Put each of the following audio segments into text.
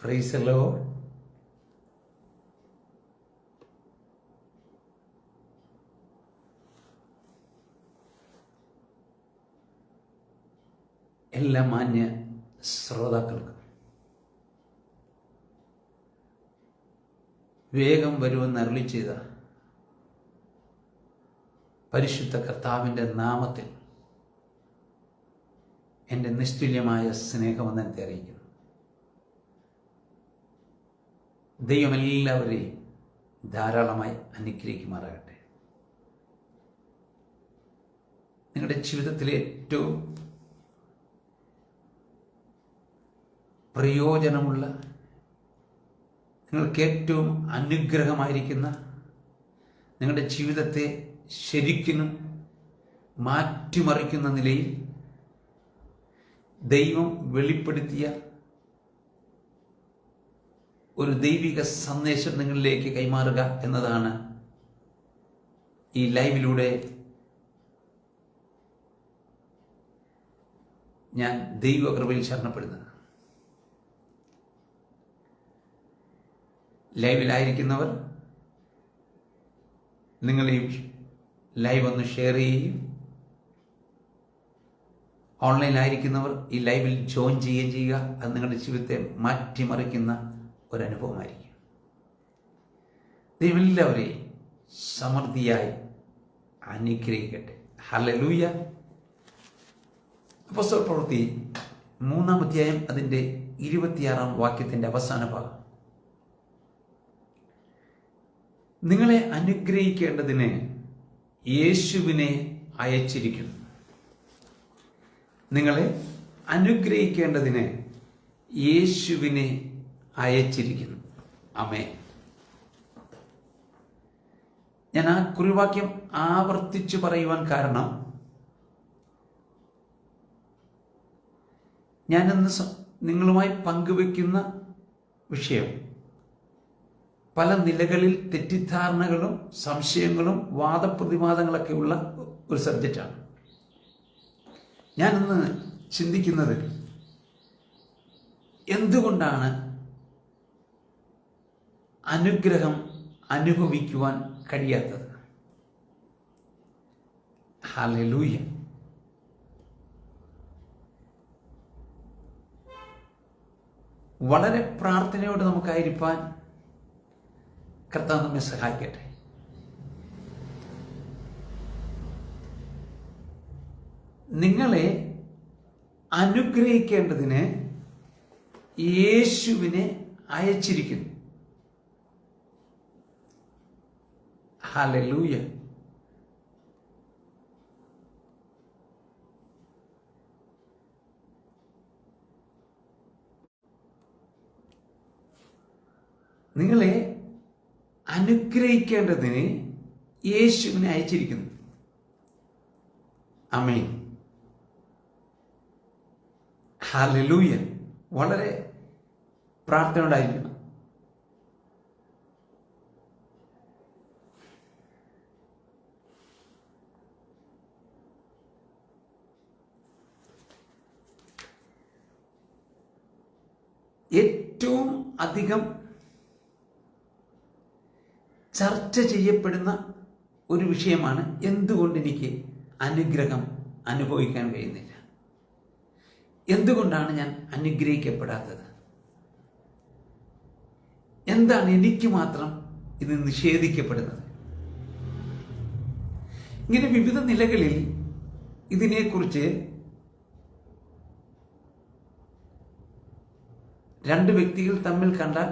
Praise the Lord. എല്ലാ മാന്യ ശ്രോതാക്കൾക്കും വേഗം വരുമെന്ന് അരുളി ചെയ്ത പരിശുദ്ധ കർത്താവിൻ്റെ നാമത്തിൽ എൻ്റെ നിസ്തുല്യമായ സ്നേഹമെന്നെ അറിയിക്കുന്നു. ദൈവം എല്ലാവരെയും ധാരാളമായി അനുഗ്രഹിക്കുമാറാകട്ടെ. നിങ്ങളുടെ ജീവിതത്തിലെ ഏറ്റവും പ്രയോജനമുള്ള, നിങ്ങൾക്ക് ഏറ്റവും അനുഗ്രഹമായിരിക്കുന്ന, നിങ്ങളുടെ ജീവിതത്തെ ശരിക്കും മാറ്റിമറിക്കുന്ന നിലയിൽ ദൈവം വെളിപ്പെടുത്തിയ ഒരു ദൈവിക സന്ദേശം നിങ്ങളിലേക്ക് കൈമാറുക എന്നതാണ് ഈ ലൈവിലൂടെ ഞാൻ ദൈവകൃപയിൽ ശരണപ്പെടുന്നത്. ലൈവിലായിരിക്കുന്നവർ നിങ്ങൾ ഈ ലൈവ് ഒന്ന് ഷെയർ ചെയ്യുകയും ഓൺലൈനിലായിരിക്കുന്നവർ ഈ ലൈവിൽ ജോയിൻ ചെയ്യുകയും ചെയ്യുക. അത് നിങ്ങളുടെ ജീവിതത്തെ മാറ്റിമറിക്കുന്ന ഒരനുഭവമായിരിക്കും. ദൈവം എല്ലാവരെയും സമൃദ്ധിയായി അനുഗ്രഹിക്കട്ടെ. ഹല്ലേലൂയ. അപ്പോസ്തല പ്രവൃത്തി 3-ാം അധ്യായം അതിൻ്റെ 26-ാം വാക്യത്തിൻ്റെ അവസാന ഭാഗം. നിങ്ങളെ അനുഗ്രഹിക്കേണ്ടതിന് യേശുവിനെ അയച്ചിരിക്കുന്നു. നിങ്ങളെ അനുഗ്രഹിക്കേണ്ടതിന് യേശുവിനെ അയച്ചിരിക്കുന്നു. ആമേൻ. ഞാൻ ആ കുറിവാക്യം ആവർത്തിച്ചു പറയുവാൻ കാരണം, ഞാനിന്ന് നിങ്ങളുമായി പങ്കുവെക്കുന്ന വിഷയം പല നിലകളിൽ തെറ്റിദ്ധാരണകളും സംശയങ്ങളും വാദപ്രതിവാദങ്ങളൊക്കെ ഉള്ള ഒരു സബ്ജക്റ്റാണ്. ഞാനിന്ന് ചിന്തിക്കുന്നത്, എന്തുകൊണ്ടാണ് അനുഗ്രഹം അനുഭവിക്കുവാൻ കഴിയാത്തത്? ഹല്ലേലൂയ. വളരെ പ്രാർത്ഥനയോടെ നമുക്കായിരിക്കാൻ കർത്താവ് നമ്മെ സഹായിക്കട്ടെ. നിങ്ങളെ അനുഗ്രഹിക്കേണ്ടതിന് യേശുവിനെ അയച്ചിരിക്കുന്നു. ഹല്ലേലൂയ. നിങ്ങളെ അനുഗ്രഹിക്കേണ്ടതിന് യേശുവിനെ അയച്ചിരിക്കുന്നു. ആമേൻ. ഹല്ലേലൂയ. വളരെ പ്രാർത്ഥനയോടായിരിക്കണം. ഏറ്റവും അധികം ചർച്ച ചെയ്യപ്പെടുന്ന ഒരു വിഷയമാണ്, എന്തുകൊണ്ട് എനിക്ക് അനുഗ്രഹം അനുഭവിക്കാൻ കഴിയുന്നില്ല, എന്തുകൊണ്ടാണ് ഞാൻ അനുഗ്രഹിക്കപ്പെടാത്തത്, എന്താണ് എനിക്ക് മാത്രം ഇത് നിഷേധിക്കപ്പെടുന്നത്? ഇങ്ങനെ വിവിധ നിലകളിൽ ഇതിനെക്കുറിച്ച് രണ്ട് വ്യക്തികൾ തമ്മിൽ കണ്ടാൽ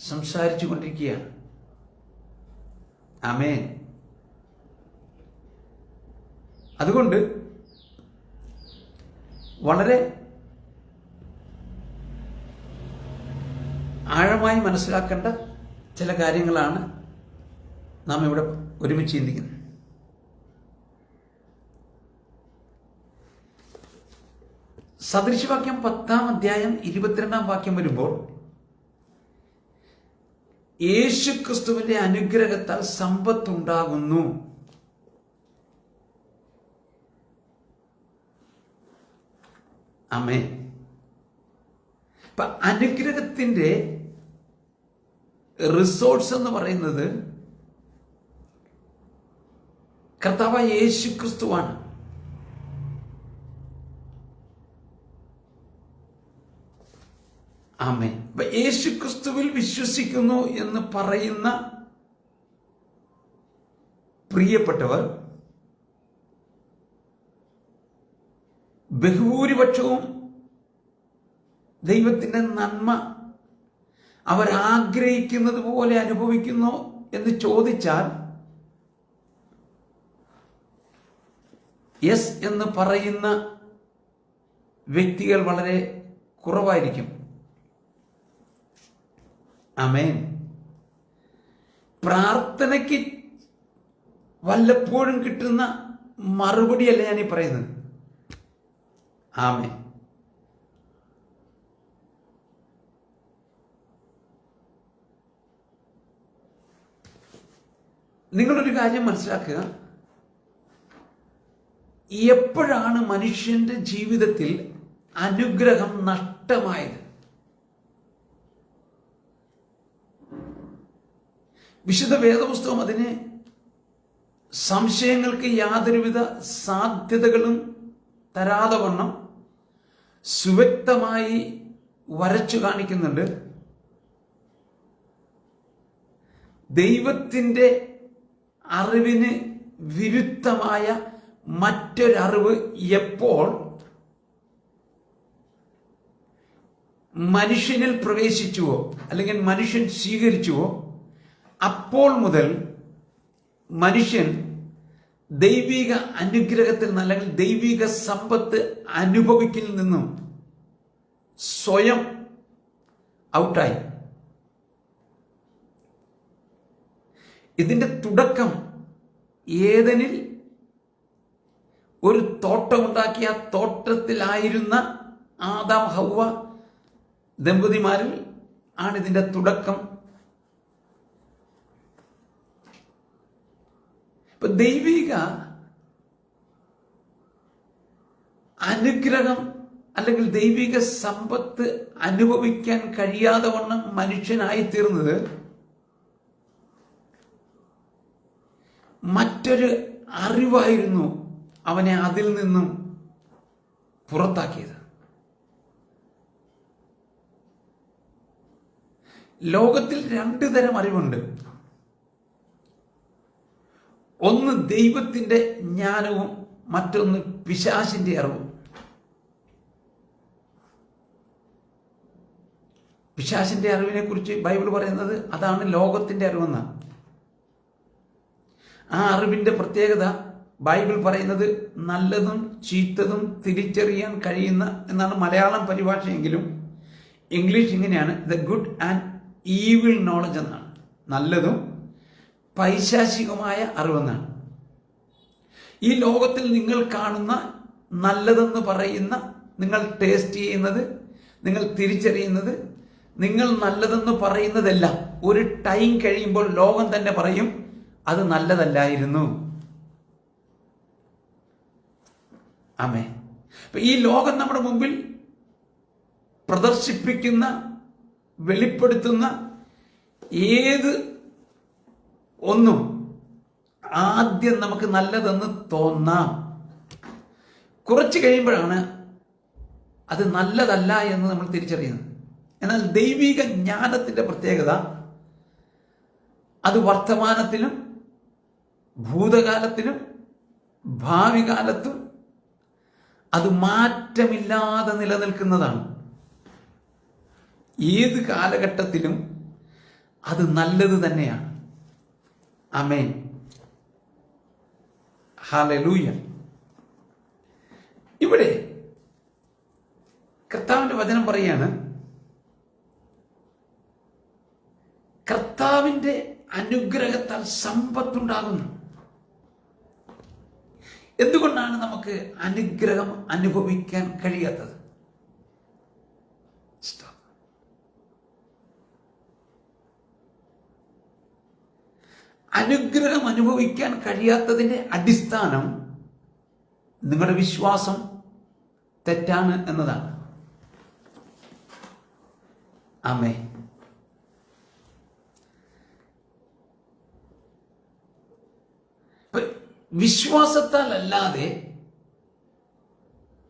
സംസാരിച്ചു കൊണ്ടിരിക്കുകയാണ്. ആമേൻ. അതുകൊണ്ട് വളരെ ആഴമായി മനസ്സിലാക്കേണ്ട ചില കാര്യങ്ങളാണ് നാം ഇവിടെ ഒരുമിച്ച് ചിന്തിക്കുന്നത്. സദൃശവാക്യം 10-ാം അധ്യായം 22-ാം വാക്യം വരുമ്പോൾ, യേശു ക്രിസ്തുവിന്റെ അനുഗ്രഹത്താൽ സമ്പത്തുണ്ടാകുന്നു. ആമേൻ. അപ്പൊ അനുഗ്രഹത്തിന്റെ റിസോഴ്സ് എന്ന് പറയുന്നത് കർത്താവായ യേശു ക്രിസ്തുവാണ്. ആമേൻ. യേശു ക്രിസ്തുവിൽ വിശ്വസിക്കുന്നു എന്ന് പറയുന്ന പ്രിയപ്പെട്ടവർ ബഹുഭൂരിപക്ഷവും ദൈവത്തിൻ്റെ നന്മ അവരാഗ്രഹിക്കുന്നത് പോലെ അനുഭവിക്കുന്നു എന്ന് ചോദിച്ചാൽ യെസ് എന്ന് പറയുന്ന വ്യക്തികൾ വളരെ കുറവായിരിക്കും. ആമേൻ. പ്രാർത്ഥനയ്ക്ക് വല്ലപ്പോഴും കിട്ടുന്ന മറുപടിയല്ല ഞാനീ പറയുന്നത്. ആമേൻ. നിങ്ങളൊരു കാര്യം മനസ്സിലാക്കുക, എപ്പോഴാണ് മനുഷ്യന്റെ ജീവിതത്തിൽ അനുഗ്രഹം നഷ്ടമായത്? വിശുദ്ധ വേദപുസ്തകം അതിനെ സംശയങ്ങൾക്ക് യാതൊരുവിധ സാധ്യതകളും തരാതെ വണ്ണം സുവ്യക്തമായി വരച്ചു കാണിക്കുന്നുണ്ട്. ദൈവത്തിൻ്റെ അറിവിന് വിരുദ്ധമായ മറ്റൊരറിവ് എപ്പോൾ മനുഷ്യനിൽ പ്രവേശിച്ചുവോ അല്ലെങ്കിൽ മനുഷ്യൻ സ്വീകരിച്ചുവോ അപ്പോൾ മുതൽ മനുഷ്യൻ ദൈവിക അനുഗ്രഹത്തിൽ നിന്ന് അല്ലെങ്കിൽ ദൈവിക സമ്പത്ത് അനുഭവിക്കൽ നിന്നും സ്വയം ഔട്ടായി. ഇതിൻ്റെ തുടക്കം ഏദനിൽ ഒരു തോട്ടമുണ്ടാക്കിയ തോട്ടത്തിലായിരുന്ന ആദാം ഹവ്വ ദമ്പതിമാരിൽ ആണ് ഇതിൻ്റെ തുടക്കം. ഇപ്പൊ ദൈവിക അനുഗ്രഹം അല്ലെങ്കിൽ ദൈവിക സമ്പത്ത് അനുഭവിക്കാൻ കഴിയാതെ വണ്ണം മനുഷ്യനായി തീർന്നത് മറ്റൊരു അറിവായിരുന്നു അവനെ അതിൽ നിന്നും പുറത്താക്കിയത്. ലോകത്തിൽ രണ്ട് തരം അറിവുണ്ട്. ഒന്ന് ദൈവത്തിൻ്റെ ജ്ഞാനവും മറ്റൊന്ന് പിശാചിന്റെ അറിവും. പിശാചിന്റെ അറിവിനെ കുറിച്ച് ബൈബിൾ പറയുന്നത് അതാണ് ലോകത്തിന്റെ അറിവെന്നാണ്. ആ അറിവിന്റെ പ്രത്യേകത ബൈബിൾ പറയുന്നത് നല്ലതും ചീത്തതും തിരിച്ചറിയാൻ കഴിയുന്ന എന്നാണ് മലയാളം പരിഭാഷയെങ്കിലും ഇംഗ്ലീഷ് ഇങ്ങനെയാണ്, the good and evil knowledge എന്നാണ്. നല്ലതും പൈശാചികമായ അറിവെന്നാണ്. ഈ ലോകത്തിൽ നിങ്ങൾ കാണുന്ന നല്ലതെന്ന് പറയുന്ന, നിങ്ങൾ ടേസ്റ്റ് ചെയ്യുന്നത്, നിങ്ങൾ തിരിച്ചറിയുന്നത്, നിങ്ങൾ നല്ലതെന്ന് പറയുന്നതെല്ലാം ഒരു ടൈം കഴിയുമ്പോൾ ലോകം തന്നെ പറയും അത് നല്ലതല്ലായിരുന്നു. ആമേ. അപ്പൊ ഈ ലോകം നമ്മുടെ മുമ്പിൽ പ്രദർശിപ്പിക്കുന്ന, വെളിപ്പെടുത്തുന്ന ഏത് ഒന്നും ആദ്യം നമുക്ക് നല്ലതെന്ന് തോന്നാം. കുറച്ച് കഴിയുമ്പോഴാണ് അത് നല്ലതല്ല എന്ന് നമ്മൾ തിരിച്ചറിയുന്നത്. എന്നാൽ ദൈവിക ജ്ഞാനത്തിന്റെ പ്രത്യേകത അത് വർത്തമാനത്തിലും ഭൂതകാലത്തിലും ഭാവി കാലത്തും അത് മാറ്റമില്ലാതെ നിലനിൽക്കുന്നതാണ്. ഏത് കാലഘട്ടത്തിലും അത് നല്ലത് തന്നെയാണ്. ആമേൻ. ഹല്ലേലൂയ. ഇവിടെ കർത്താവിന്റെ വചനം പറയാണ്, കർത്താവിന്റെ അനുഗ്രഹത്താൽ സമ്പത്തുണ്ടാകുന്നു. എന്തുകൊണ്ടാണ് നമുക്ക് അനുഗ്രഹം അനുഭവിക്കാൻ കഴിയാത്തത്? അനുഗ്രഹം അനുഭവിക്കാൻ കഴിയാത്തതിന്റെ അടിസ്ഥാനം നിങ്ങളുടെ വിശ്വാസം തെറ്റാണ് എന്നതാണ്. ആമേൻ. വിശ്വാസത്താൽ അല്ലാതെ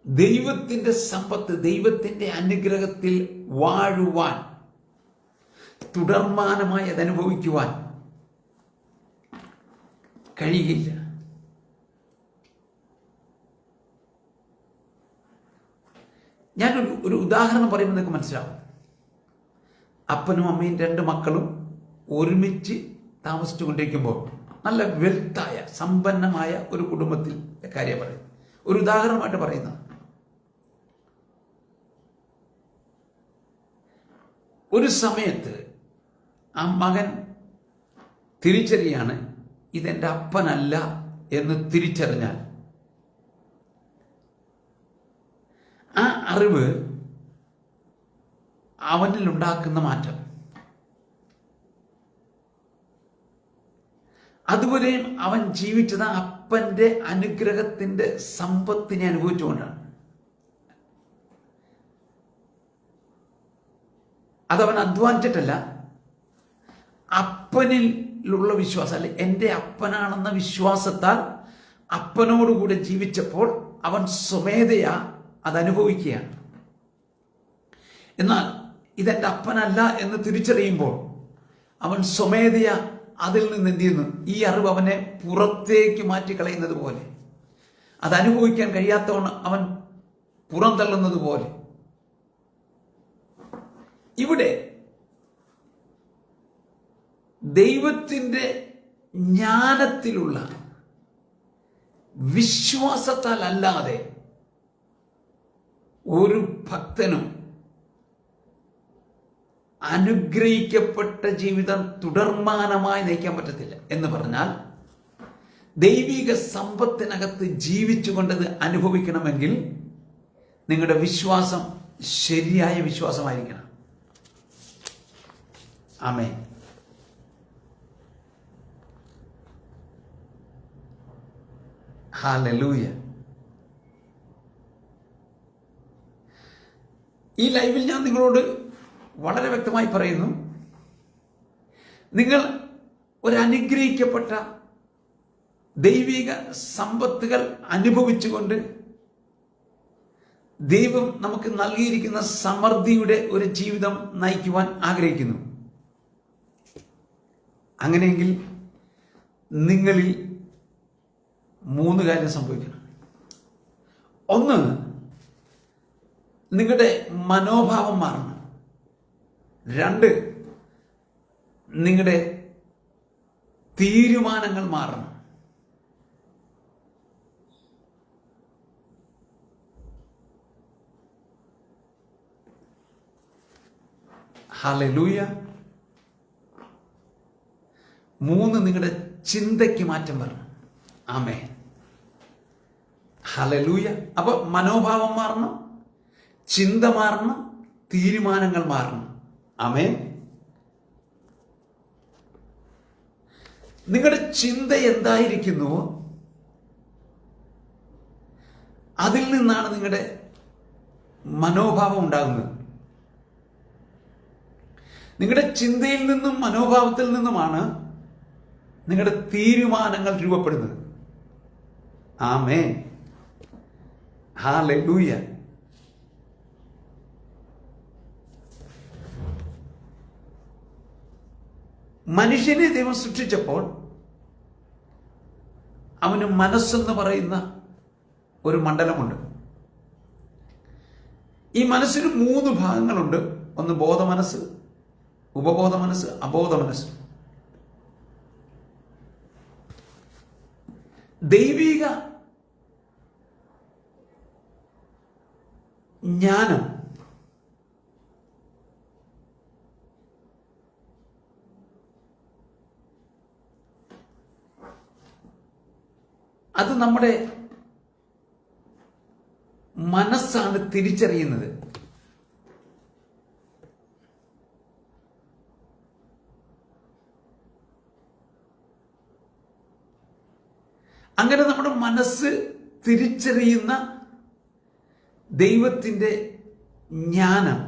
ദൈവത്തിൻ്റെ സമ്പത്ത്, ദൈവത്തിൻ്റെ അനുഗ്രഹത്തിൽ വാഴുവാൻ, തുടർമാനമായി അതനുഭവിക്കുവാൻ കഴിയില്ല. ഞാനൊരു ഉദാഹരണം പറയുമ്പോൾ നിങ്ങൾക്ക് മനസ്സിലാവും. അപ്പനും അമ്മയും 2 മക്കളും ഒരുമിച്ച് താമസിച്ചു കൊണ്ടിരിക്കുമ്പോൾ, നല്ല വെൽത്തായ സമ്പന്നമായ ഒരു കുടുംബത്തിൽ കാര്യം പറയും. ഒരു ഉദാഹരണമായിട്ട് പറയുന്നത്, ഒരു സമയത്ത് ആ മകൻ തിരിച്ചറിയാണ് ഇതെൻ്റെ അപ്പനല്ല എന്ന് തിരിച്ചറിഞ്ഞാൽ, ആ അറിവ് അവനിൽ ഉണ്ടാക്കുന്ന മാറ്റം, അതുവരെയും അവൻ ജീവിച്ചത് അപ്പൻ്റെ അനുഗ്രഹത്തിൻ്റെ സമ്പത്തിനെ അനുഭവിച്ചുകൊണ്ടാണ്. അതവൻ അധ്വാനിച്ചിട്ടല്ല, അപ്പനിലുള്ള വിശ്വാസം, അല്ലെ എൻ്റെ അപ്പനാണെന്ന വിശ്വാസത്താൽ അപ്പനോടുകൂടെ ജീവിച്ചപ്പോൾ അവൻ സ്വമേധയാ അതനുഭവിക്കുകയാണ്. എന്നാൽ ഇതെൻ്റെ അപ്പനല്ല എന്ന് തിരിച്ചറിയുമ്പോൾ അവൻ സ്വമേധയാ അതിൽ നിന്ന് എന്ത് ചെയ്യുന്നു? ഈ അറിവ് അവനെ പുറത്തേക്ക് മാറ്റിക്കളയുന്നത് പോലെ, അതനുഭവിക്കാൻ കഴിയാത്തവണ്ണം അവൻ പുറന്തള്ളുന്നത് പോലെ, ഇവിടെ ദൈവത്തിൻ്റെ ജ്ഞാനത്തിലുള്ള വിശ്വാസത്താൽ അല്ലാതെ ഒരു ഭക്തനും അനുഗ്രഹിക്കപ്പെട്ട ജീവിതം തുടർമാനമായി നയിക്കാൻ പറ്റത്തില്ല. എന്ന് പറഞ്ഞാൽ, ദൈവിക സമ്പത്തിനകത്ത് ജീവിച്ചുകൊണ്ടത് അനുഭവിക്കണമെങ്കിൽ നിങ്ങളുടെ വിശ്വാസം ശരിയായ വിശ്വാസമായിരിക്കണം. ആമേൻ. ഹല്ലേലൂയ. ഈ ലൈവിൽ ഞാൻ നിങ്ങളോട് വളരെ വ്യക്തമായി പറയുന്നു, നിങ്ങൾ ഒരു അനുഗ്രഹിക്കപ്പെട്ട ദൈവിക സമ്പത്തുകൾ അനുഭവിച്ചുകൊണ്ട് ദൈവം നമുക്ക് നൽകിയിരിക്കുന്ന സമൃദ്ധിയുടെ ഒരു ജീവിതം നയിക്കുവാൻ ആഗ്രഹിക്കുന്നു. അങ്ങനെയെങ്കിൽ നിങ്ങളിൽ 3 കാര്യം സംഭവിക്കണം. ഒന്ന്, നിങ്ങളുടെ മനോഭാവം മാറണം. 2, നിങ്ങളുടെ തീരുമാനങ്ങൾ മാറണം. ഹല്ലേലൂയ. 3, നിങ്ങളുടെ ചിന്തയ്ക്ക് മാറ്റം വരണം. ആമേൻ. ഹല്ലേലൂയ. അപ്പൊ മനോഭാവം മാറണം, ചിന്ത മാറണം, തീരുമാനങ്ങൾ മാറണം. ആമേൻ. നിങ്ങളുടെ ചിന്ത എന്തായിരിക്കുന്നുവോ അതിൽ നിന്നാണ് നിങ്ങളുടെ മനോഭാവം ഉണ്ടാകുന്നത്. നിങ്ങളുടെ ചിന്തയിൽ നിന്നും മനോഭാവത്തിൽ നിന്നുമാണ് നിങ്ങളുടെ തീരുമാനങ്ങൾ രൂപപ്പെടുന്നത്. ആമേൻ. ഹല്ലേലൂയ. മനുഷ്യനെ ദൈവം സൃഷ്ടിച്ചപ്പോൾ അവന് മനസ്സെന്ന് പറയുന്ന ഒരു മണ്ഡലമുണ്ട്. ഈ മനസ്സിന് 3 ഭാഗങ്ങളുണ്ട്. ഒന്ന് ബോധ മനസ്സ്, ഉപബോധ മനസ്സ്, അബോധ മനസ്സ്. ദൈവിക ജ്ഞാനം അത് നമ്മുടെ മനസ്സാണ് തിരിച്ചറിയുന്നത്. അങ്ങനെ നമ്മുടെ മനസ്സ് തിരിച്ചറിയുന്ന ദൈവത്തിൻ്റെ ജ്ഞാനം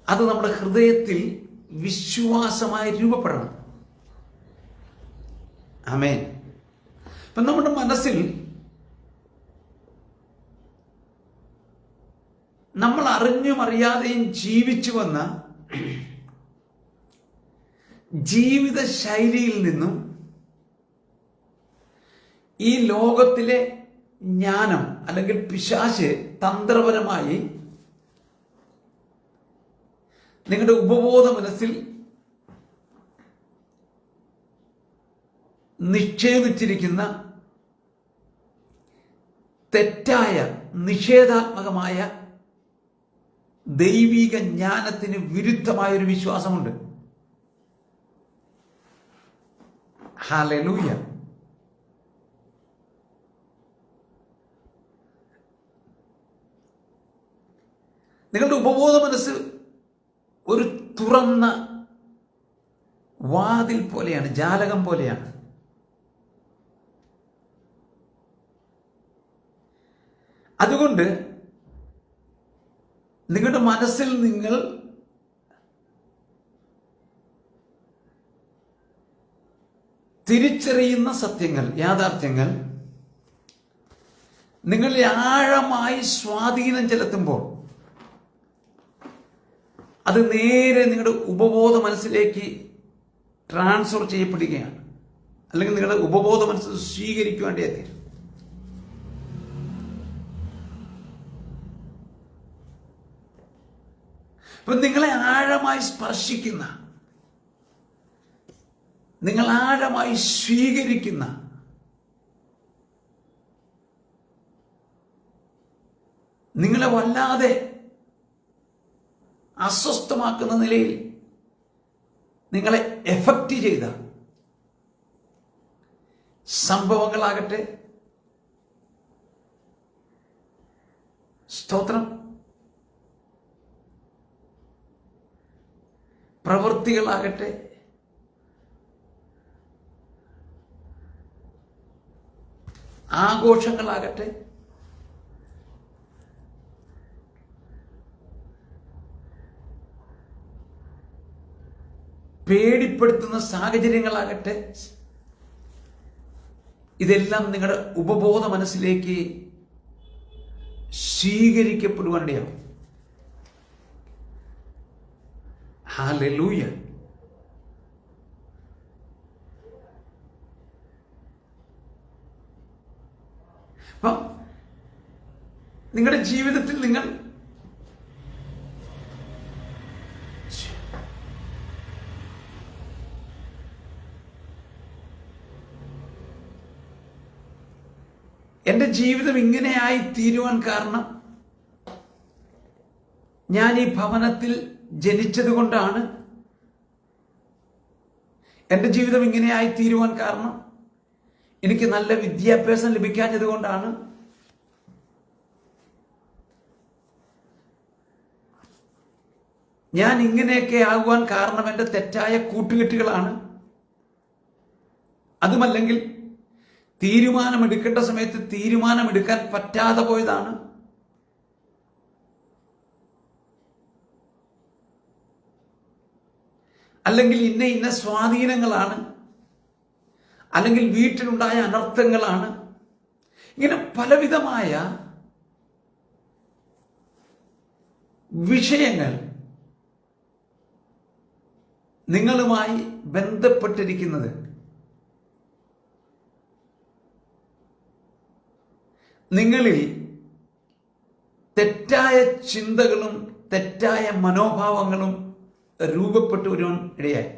അത് നമ്മുടെ ഹൃദയത്തിൽ വിശ്വാസമായി രൂപപ്പെടണം. ആമേൻ. അപ്പൊ നമ്മുടെ മനസ്സിൽ നമ്മൾ അറിഞ്ഞും അറിയാതെയും ജീവിച്ചു വന്ന ജീവിത ശൈലിയിൽ നിന്നും ഈ ലോകത്തിലെ ജ്ഞാനം അല്ലെങ്കിൽ പിശാച് തന്ത്രപരമായി നിങ്ങളുടെ ഉപബോധ മനസ്സിൽ നിക്ഷേപിച്ചിരിക്കുന്ന തെറ്റായ നിഷേധാത്മകമായ ദൈവിക ജ്ഞാനത്തിന് വിരുദ്ധമായൊരു വിശ്വാസമുണ്ട്. ഹല്ലേലൂയ. നിങ്ങളുടെ ഉപബോധ മനസ്സ് ഒരു തുറന്ന വാതിൽ പോലെയാണ്, ജാലകം പോലെയാണ്. അതുകൊണ്ട് നിങ്ങളുടെ മനസ്സിൽ നിങ്ങൾ തിരിച്ചറിയുന്ന സത്യങ്ങൾ, യാഥാർത്ഥ്യങ്ങൾ നിങ്ങളിൽ ആഴമായി സ്വാധീനം ചെലുത്തുമ്പോൾ അത് നേരെ നിങ്ങളുടെ ഉപബോധ മനസ്സിലേക്ക് ട്രാൻസ്ഫർ ചെയ്യപ്പെടുകയാണ്. അല്ലെങ്കിൽ നിങ്ങളുടെ ഉപബോധ മനസ്സ് സ്വീകരിക്കുവാണ്ടേ തീരും. അപ്പൊ നിങ്ങളെ ആഴമായി സ്പർശിക്കുന്ന, നിങ്ങൾ ആഴമായി സ്വീകരിക്കുന്ന, നിങ്ങളെ വല്ലാതെ അസ്വസ്ഥമാക്കുന്ന നിലയിൽ നിങ്ങളെ എഫക്റ്റ് ചെയ്ത സംഭവങ്ങളാകട്ടെ, സ്തോത്രം, പ്രവൃത്തികളാകട്ടെ, ആഘോഷങ്ങളാകട്ടെ, പേടിപ്പെടുത്തുന്ന സാഹചര്യങ്ങളാകട്ടെ, ഇതെല്ലാം നിങ്ങളുടെ ഉപബോധ മനസ്സിലേക്ക് സ്വീകരിക്കപ്പെടുവാനിടയാവും. ഹല്ലേലൂയ. അപ്പം നിങ്ങളുടെ ജീവിതത്തിൽ നിങ്ങൾ എൻ്റെ ജീവിതം ഇങ്ങനെയായി തീരുവാൻ കാരണം ഞാൻ ഈ ഭവനത്തിൽ ജനിച്ചത് കൊണ്ടാണ്, എൻ്റെ ജീവിതം ഇങ്ങനെയായി തീരുവാൻ കാരണം എനിക്ക് നല്ല വിദ്യാഭ്യാസം ലഭിക്കാഞ്ഞത് കൊണ്ടാണ്, ഞാൻ ഇങ്ങനെയൊക്കെ ആകുവാൻ കാരണം എൻ്റെ തെറ്റായ കൂട്ടുകെട്ടുകളാണ്, അതുമല്ലെങ്കിൽ തീരുമാനമെടുക്കേണ്ട സമയത്ത് തീരുമാനമെടുക്കാൻ പറ്റാതെ പോയതാണ്, അല്ലെങ്കിൽ ഇന്ന സ്വാധീനങ്ങളാണ്, അല്ലെങ്കിൽ വീട്ടിലുണ്ടായ അനർത്ഥങ്ങളാണ്. ഇങ്ങനെ പലവിധമായ വിഷയങ്ങൾ നിങ്ങളുമായി ബന്ധപ്പെട്ടിരിക്കുന്നത് നിങ്ങളിൽ തെറ്റായ ചിന്തകളും തെറ്റായ മനോഭാവങ്ങളും രൂപപ്പെട്ടു വരുവാൻ ഇടയായി.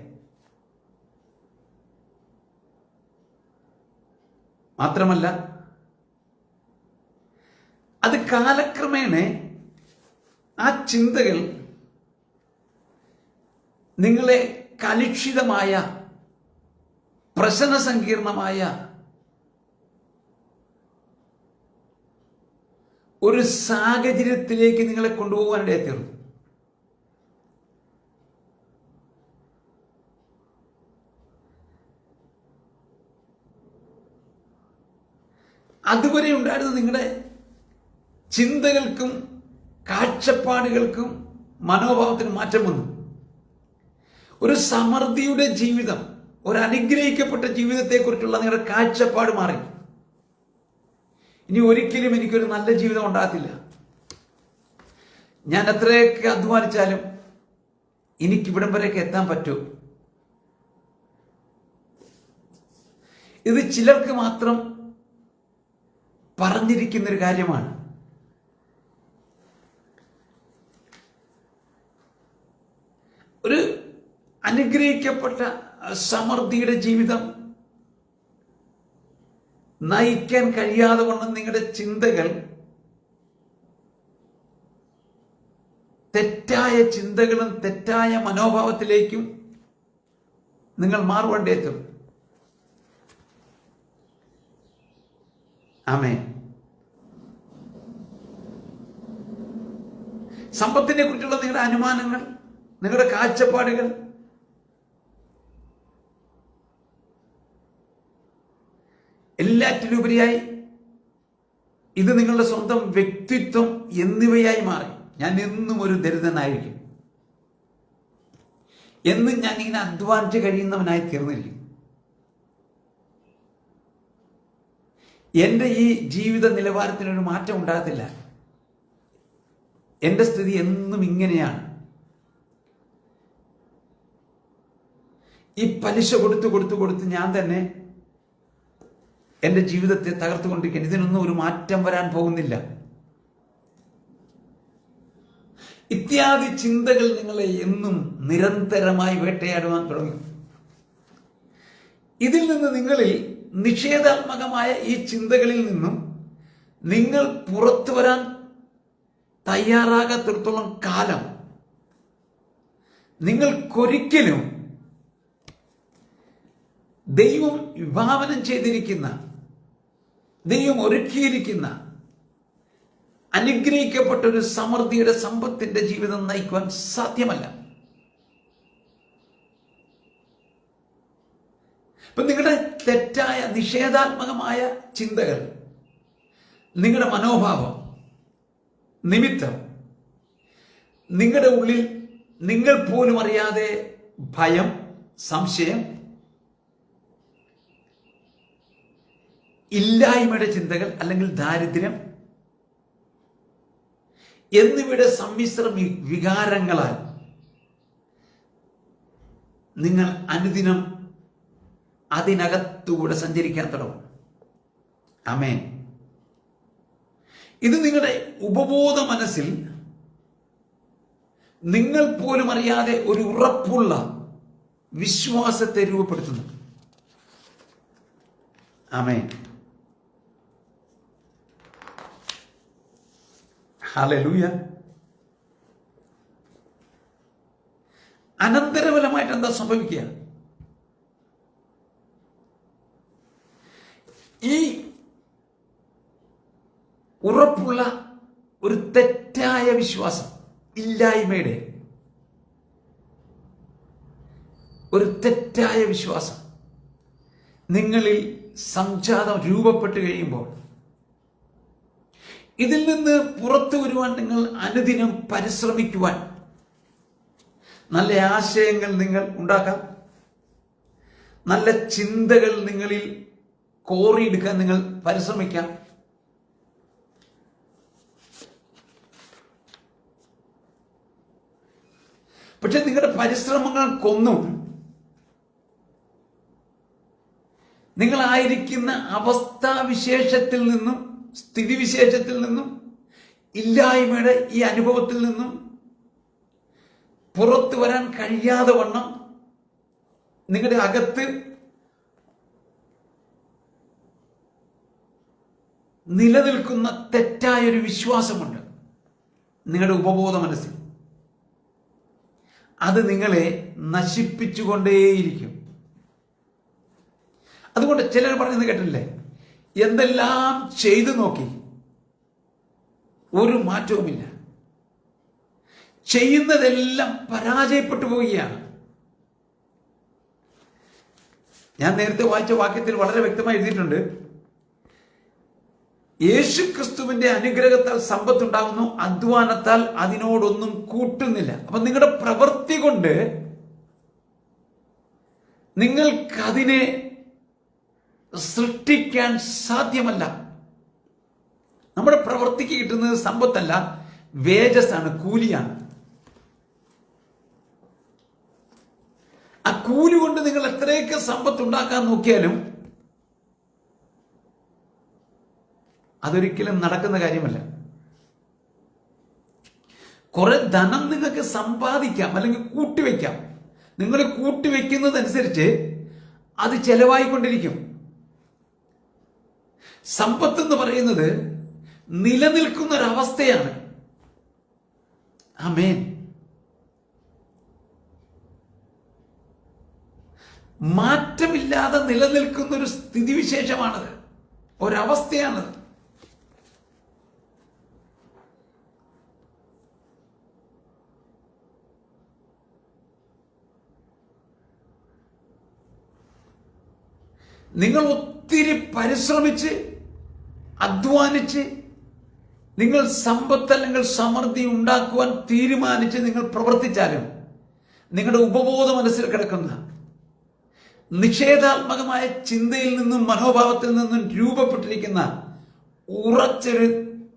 മാത്രമല്ല, അത് കാലക്രമേണ ആ ചിന്തകൾ നിങ്ങളെ കലുഷിതമായ, പ്രശ്നസങ്കീർണമായ ഒരു സാഹചര്യത്തിലേക്ക് നിങ്ങളെ കൊണ്ടുപോകാനിടയായി തീർന്നു. അതുവരെ ഉണ്ടായിരുന്ന നിങ്ങളുടെ ചിന്തകൾക്കും കാഴ്ചപ്പാടുകൾക്കും മനോഭാവത്തിന് മാറ്റം വന്നു. ഒരു സമൃദ്ധിയുടെ ജീവിതം, ഒരു അനുഗ്രഹിക്കപ്പെട്ട ജീവിതത്തെക്കുറിച്ചുള്ള നിങ്ങളുടെ കാഴ്ചപ്പാട് മാറി. ഇനി ഒരിക്കലും എനിക്കൊരു നല്ല ജീവിതം ഉണ്ടാകത്തില്ല, ഞാൻ എത്രയൊക്കെ അധ്വാനിച്ചാലും എനിക്ക് ഇവിടം വരെയൊക്കെ എത്താൻ പറ്റൂ. ഇത് ചിലർക്ക് മാത്രം പറഞ്ഞിരിക്കുന്നൊരു കാര്യമാണ്. ഒരു അനുഗ്രഹിക്കപ്പെട്ട സമൃദ്ധിയുടെ ജീവിതം നയിക്കാൻ കഴിയാതെ വണ്ണം നിങ്ങളുടെ ചിന്തകൾ തെറ്റായ ചിന്തകളും തെറ്റായ മനോഭാവത്തിലേക്കും നിങ്ങൾ മാറുവേണ്ടേത്തും. ആമേൻ. സമ്പത്തിനെ കുറിച്ചുള്ള നിങ്ങളുടെ അനുമാനങ്ങൾ, നിങ്ങളുടെ കാഴ്ചപ്പാടുകൾ എല്ലാറ്റിലുപരിയായി ഇത് നിങ്ങളുടെ സ്വന്തം വ്യക്തിത്വം എന്നിവയായി മാറി. ഞാൻ എന്നും ഒരു ദരിദ്രനായിരിക്കും, എന്നും ഞാൻ ഇങ്ങനെ അധ്വാനിച്ച് കഴിയുന്നവനായി തീർന്നിരിക്കും. എൻ്റെ ഈ ജീവിത നിലവാരത്തിനൊരു മാറ്റം ഉണ്ടാകത്തില്ല. എൻ്റെ സ്ഥിതി എന്നും ഇങ്ങനെയാണ്. ഈ പലിശ കൊടുത്ത് ഞാൻ തന്നെ എൻ്റെ ജീവിതത്തെ തകർത്തുകൊണ്ടിരിക്കുകയാണ്. ഇതിനൊന്നും ഒരു മാറ്റം വരാൻ പോകുന്നില്ല. ഇത്യാദി ചിന്തകൾ നിങ്ങളെ എന്നും നിരന്തരമായി വേട്ടയാടുവാൻ തുടങ്ങി. ഇതിൽ നിന്ന് നിങ്ങളിൽ നിഷേധാത്മകമായ ഈ ചിന്തകളിൽ നിന്നും നിങ്ങൾ പുറത്തു വരാൻ തയ്യാറാകാത്തിടത്തോളം കാലം നിങ്ങൾക്കൊരിക്കലും ദൈവം വിഭാവനം ചെയ്തിരിക്കുന്ന, ദൈവം ഒരുക്കിയിരിക്കുന്ന അനുഗ്രഹിക്കപ്പെട്ട ഒരു സമൃദ്ധിയുടെ സമ്പത്തിന്റെ ജീവിതം നയിക്കുവാൻ സാധ്യമല്ല. ഇപ്പൊ നിങ്ങളുടെ തെറ്റായ നിഷേധാത്മകമായ ചിന്തകൾ, നിങ്ങളുടെ മനോഭാവം നിമിത്തം നിങ്ങളുടെ ഉള്ളിൽ നിങ്ങൾ പോലും അറിയാതെ ഭയം, സംശയം, ഇല്ലായ്മയുടെ ചിന്തകൾ അല്ലെങ്കിൽ ദാരിദ്ര്യം എന്നിവയുടെ സമ്മിശ്ര വികാരങ്ങളാൽ നിങ്ങൾ അനുദിനം അതിനകത്തുകൂടെ സഞ്ചരിക്കാൻ തുടങ്ങും. ആമേൻ. ഇത് നിങ്ങളുടെ ഉപബോധ മനസ്സിൽ നിങ്ങൾ പോലും അറിയാതെ ഒരു ഉറപ്പുള്ള വിശ്വാസത്തെ രൂപപ്പെടുത്തുന്നു. ആമേൻ. ഹല്ലേലൂയ. അനന്തരഫലമായിട്ട് എന്താ സംഭവിക്കുക? ഈ ഉറപ്പുള്ള ഒരു തെറ്റായ വിശ്വാസം, ഇല്ലായ്മയുടെ ഒരു തെറ്റായ വിശ്വാസം നിങ്ങളിൽ സംജാതം രൂപപ്പെട്ട് കഴിയുമ്പോൾ ഇതിൽ നിന്ന് പുറത്തു വരുവാൻ നിങ്ങൾ അനുദിനം പരിശ്രമിക്കുവാൻ നല്ല ആശയങ്ങൾ നിങ്ങൾ ഉണ്ടാക്കാം. നല്ല ചിന്തകൾ നിങ്ങളിൽ കോറിയെടുക്കാൻ നിങ്ങൾ പരിശ്രമിക്കാം. പക്ഷെ നിങ്ങളുടെ പരിശ്രമങ്ങൾക്കൊന്നും നിങ്ങളായിരിക്കുന്ന അവസ്ഥാവിശേഷത്തിൽ നിന്നും, സ്ഥിതിവിശേഷത്തിൽ നിന്നും, ഇല്ലായ്മയുടെ ഈ അനുഭവത്തിൽ നിന്നും പുറത്തു വരാൻ കഴിയാതെ വണ്ണം നിങ്ങളുടെ അകത്ത് നിലനിൽക്കുന്ന തെറ്റായൊരു വിശ്വാസമുണ്ട് നിങ്ങളുടെ ഉപബോധ മനസ്സിൽ. അത് നിങ്ങളെ നശിപ്പിച്ചുകൊണ്ടേയിരിക്കും. അതുകൊണ്ട് ചിലർ പറയുന്നത് കേട്ടില്ലേ, എന്തെല്ലാം ചെയ്തു നോക്കി ഒരു മാറ്റവുമില്ല, ചെയ്യുന്നതെല്ലാം പരാജയപ്പെട്ടു പോവുകയാണ്. ഞാൻ നേരത്തെ വായിച്ച വാക്യത്തിൽ വളരെ വ്യക്തമായി എഴുതിയിട്ടുണ്ട്, യേശുക്രിസ്തുവിന്റെ അനുഗ്രഹത്താൽ സമ്പത്തുണ്ടാകുന്നു, അധ്വാനത്താൽ അതിനോടൊന്നും കൂട്ടുന്നില്ല. അപ്പൊ നിങ്ങളുടെ പ്രവൃത്തി കൊണ്ട് നിങ്ങൾക്കതിനെ സൃഷ്ടിക്കാൻ സാധ്യമല്ല. നമ്മുടെ പ്രവൃത്തിക്ക് കിട്ടുന്നത് സമ്പത്തല്ല, വേജസാണ്, കൂലിയാണ്. ആ കൂലി കൊണ്ട് നിങ്ങൾ എത്രയൊക്കെ സമ്പത്ത് ഉണ്ടാക്കാൻ നോക്കിയാലും അതൊരിക്കലും നടക്കുന്ന കാര്യമല്ല. കുറെ ധനം നിങ്ങൾക്ക് സമ്പാദിക്കാം, അല്ലെങ്കിൽ കൂട്ടിവെക്കാം. നിങ്ങൾ കൂട്ടിവെക്കുന്നതനുസരിച്ച് അത് ചെലവായിക്കൊണ്ടിരിക്കും. സമ്പത്ത് എന്ന് പറയുന്നത് നിലനിൽക്കുന്ന ഒരവസ്ഥയാണ്. ആമേൻ. മാറ്റമില്ലാതെ നിലനിൽക്കുന്ന ഒരു സ്ഥിതിവിശേഷമാണത്, ഒരവസ്ഥയാണത്. നിങ്ങൾ ഒത്തിരി പരിശ്രമിച്ച് അധ്വാനിച്ച് നിങ്ങൾ സമ്പത്ത് അല്ലെങ്കിൽ സമൃദ്ധി ഉണ്ടാക്കുവാൻ തീരുമാനിച്ച് നിങ്ങൾ പ്രവർത്തിച്ചാലും നിങ്ങളുടെ ഉപബോധ മനസ്സിൽ കിടക്കുന്ന നിഷേധാത്മകമായ ചിന്തയിൽ നിന്നും മനോഭാവത്തിൽ നിന്നും രൂപപ്പെട്ടിരിക്കുന്ന ഉറച്ചൊരു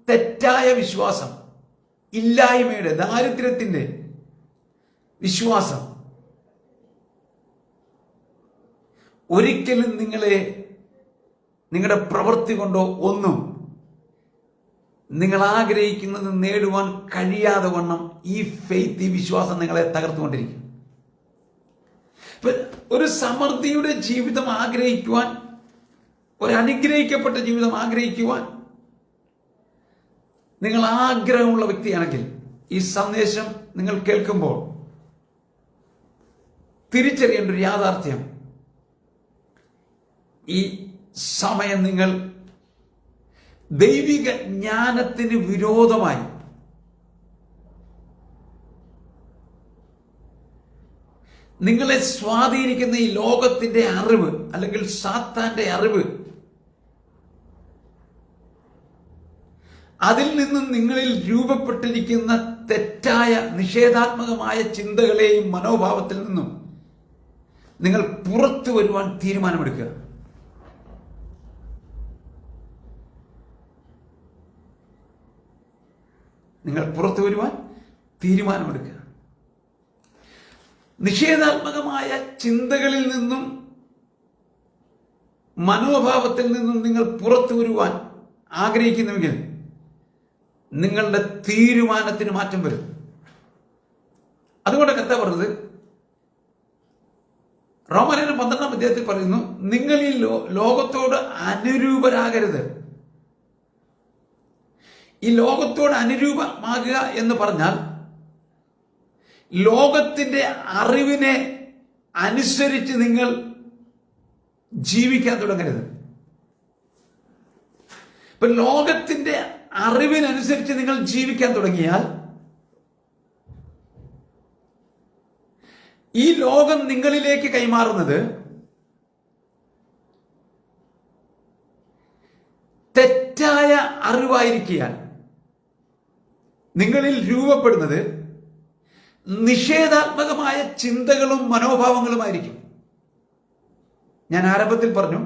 തെറ്റായ വിശ്വാസം, ഇല്ലായ്മയുടെ, ദാരിദ്ര്യത്തിന്റെ വിശ്വാസം ഒരിക്കലും നിങ്ങളെ നിങ്ങളുടെ പ്രവൃത്തി കൊണ്ടോ ഒന്നും നിങ്ങൾ ആഗ്രഹിക്കുന്നത് നേടുവാൻ കഴിയാതെ വണ്ണം ഈ ഫെയ്ത്ത്, ഈ വിശ്വാസം നിങ്ങളെ തകർത്തുകൊണ്ടിരിക്കും. ഒരു സമൃദ്ധിയുടെ ജീവിതം ആഗ്രഹിക്കുവാൻ, ഒരു അനുഗ്രഹിക്കപ്പെട്ട ജീവിതം ആഗ്രഹിക്കുവാൻ നിങ്ങൾ ആഗ്രഹമുള്ള വ്യക്തിയാണെങ്കിൽ ഈ സന്ദേശം നിങ്ങൾ കേൾക്കുമ്പോൾ തിരിച്ചറിയേണ്ട ഒരു യാഥാർത്ഥ്യം, ഈ സമയം നിങ്ങൾ ദൈവിക ജ്ഞാനത്തിന് വിരോധമായി നിങ്ങളെ സ്വാധീനിക്കുന്ന ഈ ലോകത്തിന്റെ അറിവ് അല്ലെങ്കിൽ സാത്താന്റെ അറിവ്, അതിൽ നിന്നും നിങ്ങളിൽ രൂപപ്പെട്ടിരിക്കുന്ന തെറ്റായ നിഷേധാത്മകമായ ചിന്തകളെയും മനോഭാവത്തിൽ നിന്നും നിങ്ങൾ പുറത്തു വരുവാൻ തീരുമാനമെടുക്കുക. നിങ്ങൾ പുറത്തു വരുവാൻ തീരുമാനമെടുക്കുക. നിഷേധാത്മകമായ ചിന്തകളിൽ നിന്നും മനോഭാവത്തിൽ നിന്നും നിങ്ങൾ പുറത്തു വരുവാൻ ആഗ്രഹിക്കുന്നുവെങ്കിൽ നിങ്ങളുടെ തീരുമാനത്തിന് മാറ്റം വരും. അതുകൊണ്ട് കർത്താവ് പറഞ്ഞത്, റോമാലേഖനം 12-ാം അധ്യായത്തിൽ പറയുന്നു, നിങ്ങൾ ഈ ലോകത്തോട് അനുരൂപരാകരുത്. ഈ ലോകത്തോട് അനുരൂപമാകുക എന്ന് പറഞ്ഞാൽ ലോകത്തിന്റെ അറിവിനെ അനുസരിച്ച് നിങ്ങൾ ജീവിക്കാൻ തുടങ്ങരുത്. ഇപ്പൊ ലോകത്തിന്റെ അറിവിനനുസരിച്ച് നിങ്ങൾ ജീവിക്കാൻ തുടങ്ങിയാൽ ഈ ലോകം നിങ്ങളിലേക്ക് കൈമാറുന്നത് തെറ്റായ അറിവായിരിക്കാൻ നിങ്ങളിൽ രൂപപ്പെടുന്നത് നിഷേധാത്മകമായ ചിന്തകളും മനോഭാവങ്ങളുമായിരിക്കും. ഞാൻ ആരംഭത്തിൽ പറഞ്ഞു,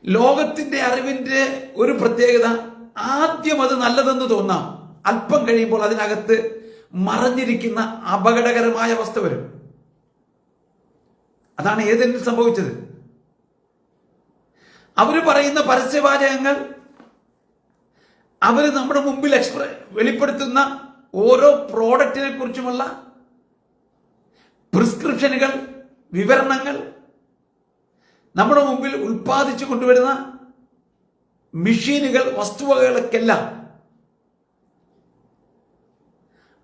ലോകത്തിന്റെ അറിവിന്റെ ഒരു പ്രത്യേകത, ആദ്യം അത് നല്ലതെന്ന് തോന്നാം, അല്പം കഴിയുമ്പോൾ അതിനകത്ത് മറഞ്ഞിരിക്കുന്ന അപകടകരമായ അവസ്ഥ വരും. അതാണ് ഏതെനിൽ സംഭവിച്ചത്. അവര് പറയുന്ന പരസ്യവാചകങ്ങൾ, അവര് നമ്മുടെ മുമ്പിൽ വെളിപ്പെടുത്തുന്ന ഓരോ പ്രോഡക്റ്റിനെ കുറിച്ചുമുള്ള പ്രിസ്ക്രിപ്ഷനുകൾ, വിവരണങ്ങൾ, നമ്മുടെ മുമ്പിൽ ഉൽപ്പാദിച്ചു കൊണ്ടുവരുന്ന മെഷീനുകൾ, വസ്തുവകകളൊക്കെല്ലാം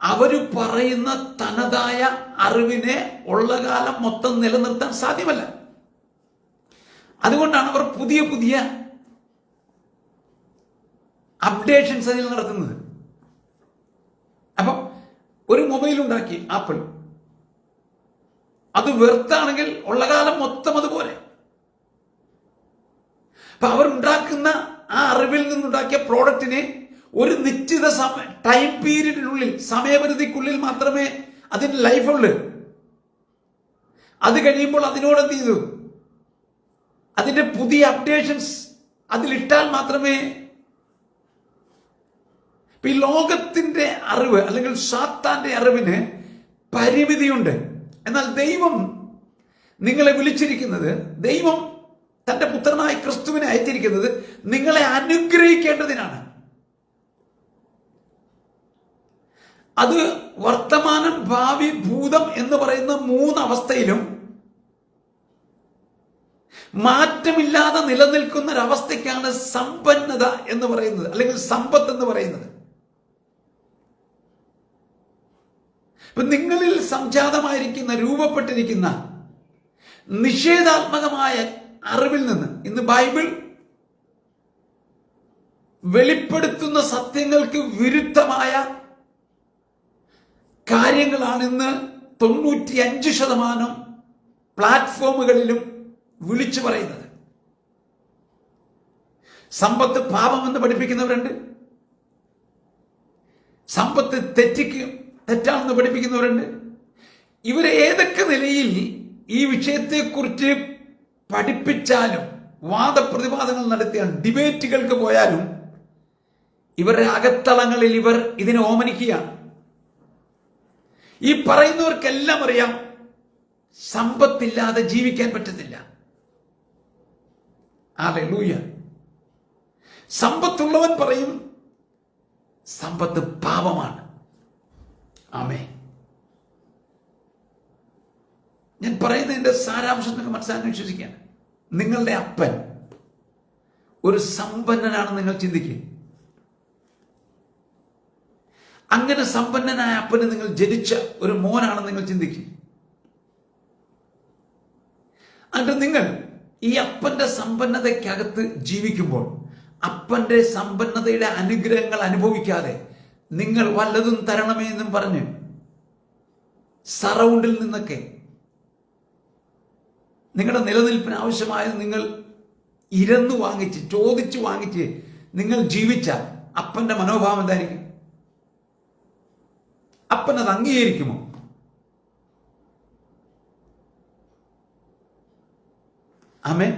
അവര് പറയുന്ന തനതായ അറിവിനെ ഉള്ള കാലം മൊത്തം നിലനിർത്താൻ സാധ്യമല്ല. അതുകൊണ്ടാണ് അവർ പുതിയ പുതിയ അപ്ഡേഷൻസ് അതിൽ നടത്തുന്നത്. അപ്പം ഒരു മൊബൈൽ ഉണ്ടാക്കി ആപ്പിൾ, അത് വെർത്താണെങ്കിൽ ഉള്ള കാലം മൊത്തം അതുപോലെ. അപ്പൊ അവർ ഉണ്ടാക്കുന്ന ആ അറിവിൽ നിന്നുണ്ടാക്കിയ പ്രോഡക്റ്റിനെ ഒരു നിശ്ചിത ടൈം പീരീഡിനുള്ളിൽ, സമയപരിധിക്കുള്ളിൽ മാത്രമേ അതിന് ലൈഫുള്ളൂ. അത് കഴിയുമ്പോൾ അതിനോട് എന്ത് ചെയ്തു? അതിന്റെ പുതിയ അപ്ഡേഷൻസ് അതിലിട്ടാൽ മാത്രമേ. ഈ ലോകത്തിന്റെ അറിവ് അല്ലെങ്കിൽ സാത്താന്റെ അറിവിന് പരിമിതിയുണ്ട്. എന്നാൽ ദൈവം നിങ്ങളെ വിളിച്ചിരിക്കുന്നത്, ദൈവം തന്റെ പുത്രനായ ക്രിസ്തുവിനെ അയച്ചിരിക്കുന്നത് നിങ്ങളെ അനുഗ്രഹിക്കേണ്ടതിനാണ്. അത് വർത്തമാനം, ഭാവി, ഭൂതം എന്ന് പറയുന്ന 3 അവസ്ഥയിലും മാറ്റമില്ലാതെ നിലനിൽക്കുന്ന ഒരവസ്ഥയ്ക്കാണ് സമ്പന്നത എന്ന് പറയുന്നത്, അല്ലെങ്കിൽ സമ്പത്ത് എന്ന് പറയുന്നത്. ഇപ്പൊ നിങ്ങളിൽ സംജാതമായിരിക്കുന്ന, രൂപപ്പെട്ടിരിക്കുന്ന നിഷേധാത്മകമായ അറിവിൽ നിന്ന് ഇന്ന് ബൈബിൾ വെളിപ്പെടുത്തുന്ന സത്യങ്ങൾക്ക് വിരുദ്ധമായ കാര്യങ്ങളാണ് ഇന്ന് 95% പ്ലാറ്റ്ഫോമുകളിലും വിളിച്ചു പറയുന്നത്. സമ്പത്ത് പാപമെന്ന് പഠിപ്പിക്കുന്നവരുണ്ട്, സമ്പത്ത് തെറ്റാണെന്ന് പഠിപ്പിക്കുന്നവരുണ്ട്. ഇവരെ ഏതൊക്കെ നിലയിൽ ഈ വിഷയത്തെക്കുറിച്ച് പഠിപ്പിച്ചാലും, വാദപ്രതിവാദങ്ങൾ നടത്തിയാലും, ഡിബേറ്റുകൾക്ക് പോയാലും ഇവരുടെ അകത്തളങ്ങളിൽ ഇവർ ഇതിനെ ഓമനിക്കുകയാണ്. ഈ പറയുന്നവർക്കെല്ലാം അറിയാം സമ്പത്തില്ലാതെ ജീവിക്കാൻ പറ്റത്തില്ല. ഹല്ലേലൂയ. സമ്പത്തുള്ളവൻ പറയും സമ്പത്ത് പാപമാണ്. ആമേൻ. ഞാൻ പറയുന്നതിന്റെ സാരാംശം നിങ്ങൾക്ക് മനസ്സിലാക്കാൻ വിശ്വസിക്കാൻ, നിങ്ങളുടെ അപ്പൻ ഒരു സമ്പന്നനാണെന്ന് നിങ്ങൾ ചിന്തിക്കുക. അങ്ങനെ സമ്പന്നനായ അപ്പന് നിങ്ങൾ ജനിച്ച ഒരു മോനാണെന്ന് നിങ്ങൾ ചിന്തിക്കുക. എന്നിട്ട് നിങ്ങൾ ഈ അപ്പന്റെ സമ്പന്നതയ്ക്കകത്ത് ജീവിക്കുമ്പോൾ, അപ്പന്റെ സമ്പന്നതയുടെ അനുഗ്രഹങ്ങൾ അനുഭവിക്കാതെ നിങ്ങൾ വല്ലതും തരണമേ എന്നും പറഞ്ഞ് സറൗണ്ടിൽ നിന്നൊക്കെ നിങ്ങളുടെ നിലനിൽപ്പിന് ആവശ്യമായത് നിങ്ങൾ ഇരന്നു വാങ്ങിച്ച്, ചോദിച്ചു വാങ്ങിച്ച് നിങ്ങൾ ജീവിച്ച അപ്പന്റെ മനോഭാവം എന്തായിരിക്കും? അപ്പൻ അത് അംഗീകരിക്കുമോ? ആമേൻ.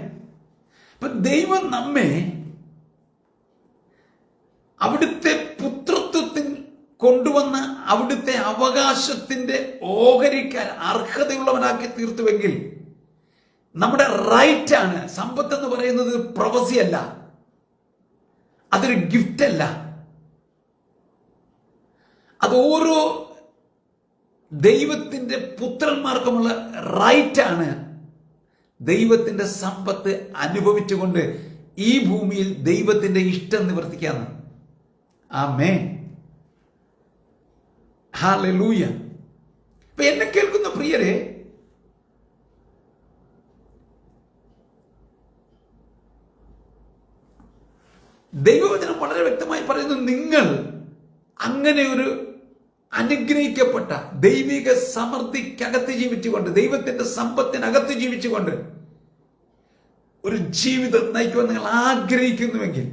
അപ്പൊ ദൈവം നമ്മെ അവിടുത്തെ പുത്രത്വത്തിൽ കൊണ്ടുവന്ന് അവിടുത്തെ അവകാശത്തിന്റെ ഓഹരിക്കാൻ അർഹതയുള്ളവനാക്കി തീർത്തുവെങ്കിൽ നമ്മുടെ റൈറ്റ് ആണ്. സമ്പത്ത് എന്ന് പറയുന്നത് പ്രൊഫസി അല്ല, അതൊരു ഗിഫ്റ്റ് അല്ല. അത് ഓരോ ദൈവത്തിന്റെ പുത്രന്മാർക്കുമുള്ള റൈറ്റ് ആണ്. ദൈവത്തിന്റെ സമ്പത്ത് അനുഭവിച്ചുകൊണ്ട് ഈ ഭൂമിയിൽ ദൈവത്തിന്റെ ഇഷ്ടം നിവർത്തിക്കാന്ന്. ആമേൻ. ഹല്ലേലൂയ. ഇപ്പൊ എന്നെ കേൾക്കുന്ന പ്രിയരെ, ദൈവവചനം വളരെ വ്യക്തമായി പറയുന്നു, നിങ്ങൾ അങ്ങനെ ഒരു അനുഗ്രഹിക്കപ്പെട്ട ദൈവിക സമൃദ്ധിക്കകത്ത് ജീവിച്ചുകൊണ്ട്, ദൈവത്തിന്റെ സമ്പത്തിനകത്ത് ജീവിച്ചുകൊണ്ട് ഒരു ജീവിതം നയിക്കുവാൻ നിങ്ങൾ ആഗ്രഹിക്കുന്നുവെങ്കിൽ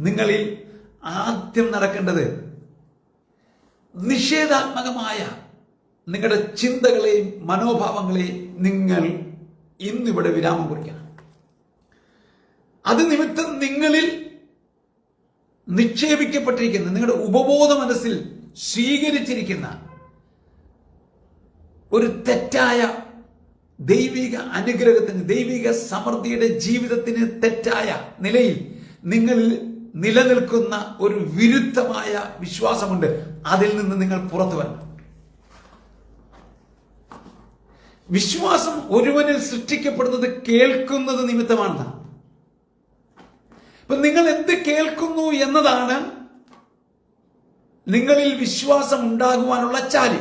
നിങ്ങളിൽ ആദ്യം നടക്കേണ്ടത് നിഷേധാത്മകമായ നിങ്ങളുടെ ചിന്തകളെയും മനോഭാവങ്ങളെയും നിങ്ങൾ ഇന്നിവിടെ വിരാമം കുറിക്കണം. അത് നിമിത്തം നിങ്ങളിൽ നിക്ഷേപിക്കപ്പെട്ടിരിക്കുന്ന, നിങ്ങളുടെ ഉപബോധ മനസ്സിൽ സ്വീകരിച്ചിരിക്കുന്ന ഒരു തെറ്റായ ദൈവിക അനുഗ്രഹത്തിന്, ദൈവിക സമൃദ്ധിയുടെ ജീവിതത്തിന് തെറ്റായ നിലയിൽ നിങ്ങളിൽ നിലനിൽക്കുന്ന ഒരു വിരുദ്ധമായ വിശ്വാസമുണ്ട്. അതിൽ നിന്ന് നിങ്ങൾ പുറത്തു വരണം. വിശ്വാസം ഒരുവനിൽ സൃഷ്ടിക്കപ്പെടുന്നത് കേൾക്കുന്നത് നിമിത്തമാണെന്നാണ്. അപ്പൊ നിങ്ങൾ എന്ത് കേൾക്കുന്നു എന്നതാണ് നിങ്ങളിൽ വിശ്വാസം ഉണ്ടാകുവാനുള്ള ചാലി.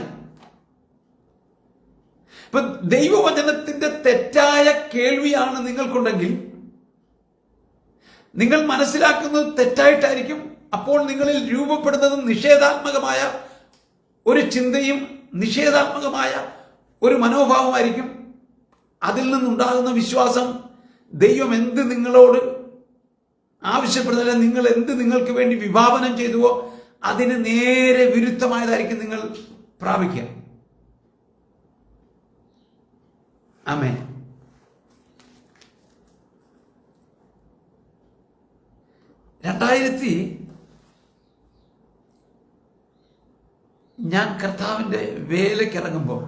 ഇപ്പൊ ദൈവവചനത്തിന്റെ തെറ്റായ കേൾവിയാണ് നിങ്ങൾക്കുണ്ടെങ്കിൽ നിങ്ങൾ മനസ്സിലാക്കുന്നത് തെറ്റായിട്ടായിരിക്കും. അപ്പോൾ നിങ്ങളിൽ രൂപപ്പെടുന്നത് നിഷേധാത്മകമായ ഒരു ചിന്തയും നിഷേധാത്മകമായ ഒരു മനോഭാവമായിരിക്കും. അതിൽ നിന്നുണ്ടാകുന്ന വിശ്വാസം ദൈവം എന്ത് നിങ്ങളോട് ആവശ്യപ്പെടുന്നില്ല, നിങ്ങൾ എന്ത് നിങ്ങൾക്ക് വേണ്ടി വിഭാവനം ചെയ്തുവോ അതിന് നേരെ വിരുദ്ധമായതായിരിക്കും നിങ്ങൾ പ്രാപിക്കുക. ആമേൻ. ഞാൻ കർത്താവിൻ്റെ വേലയ്ക്ക് ഇറങ്ങുമ്പോൾ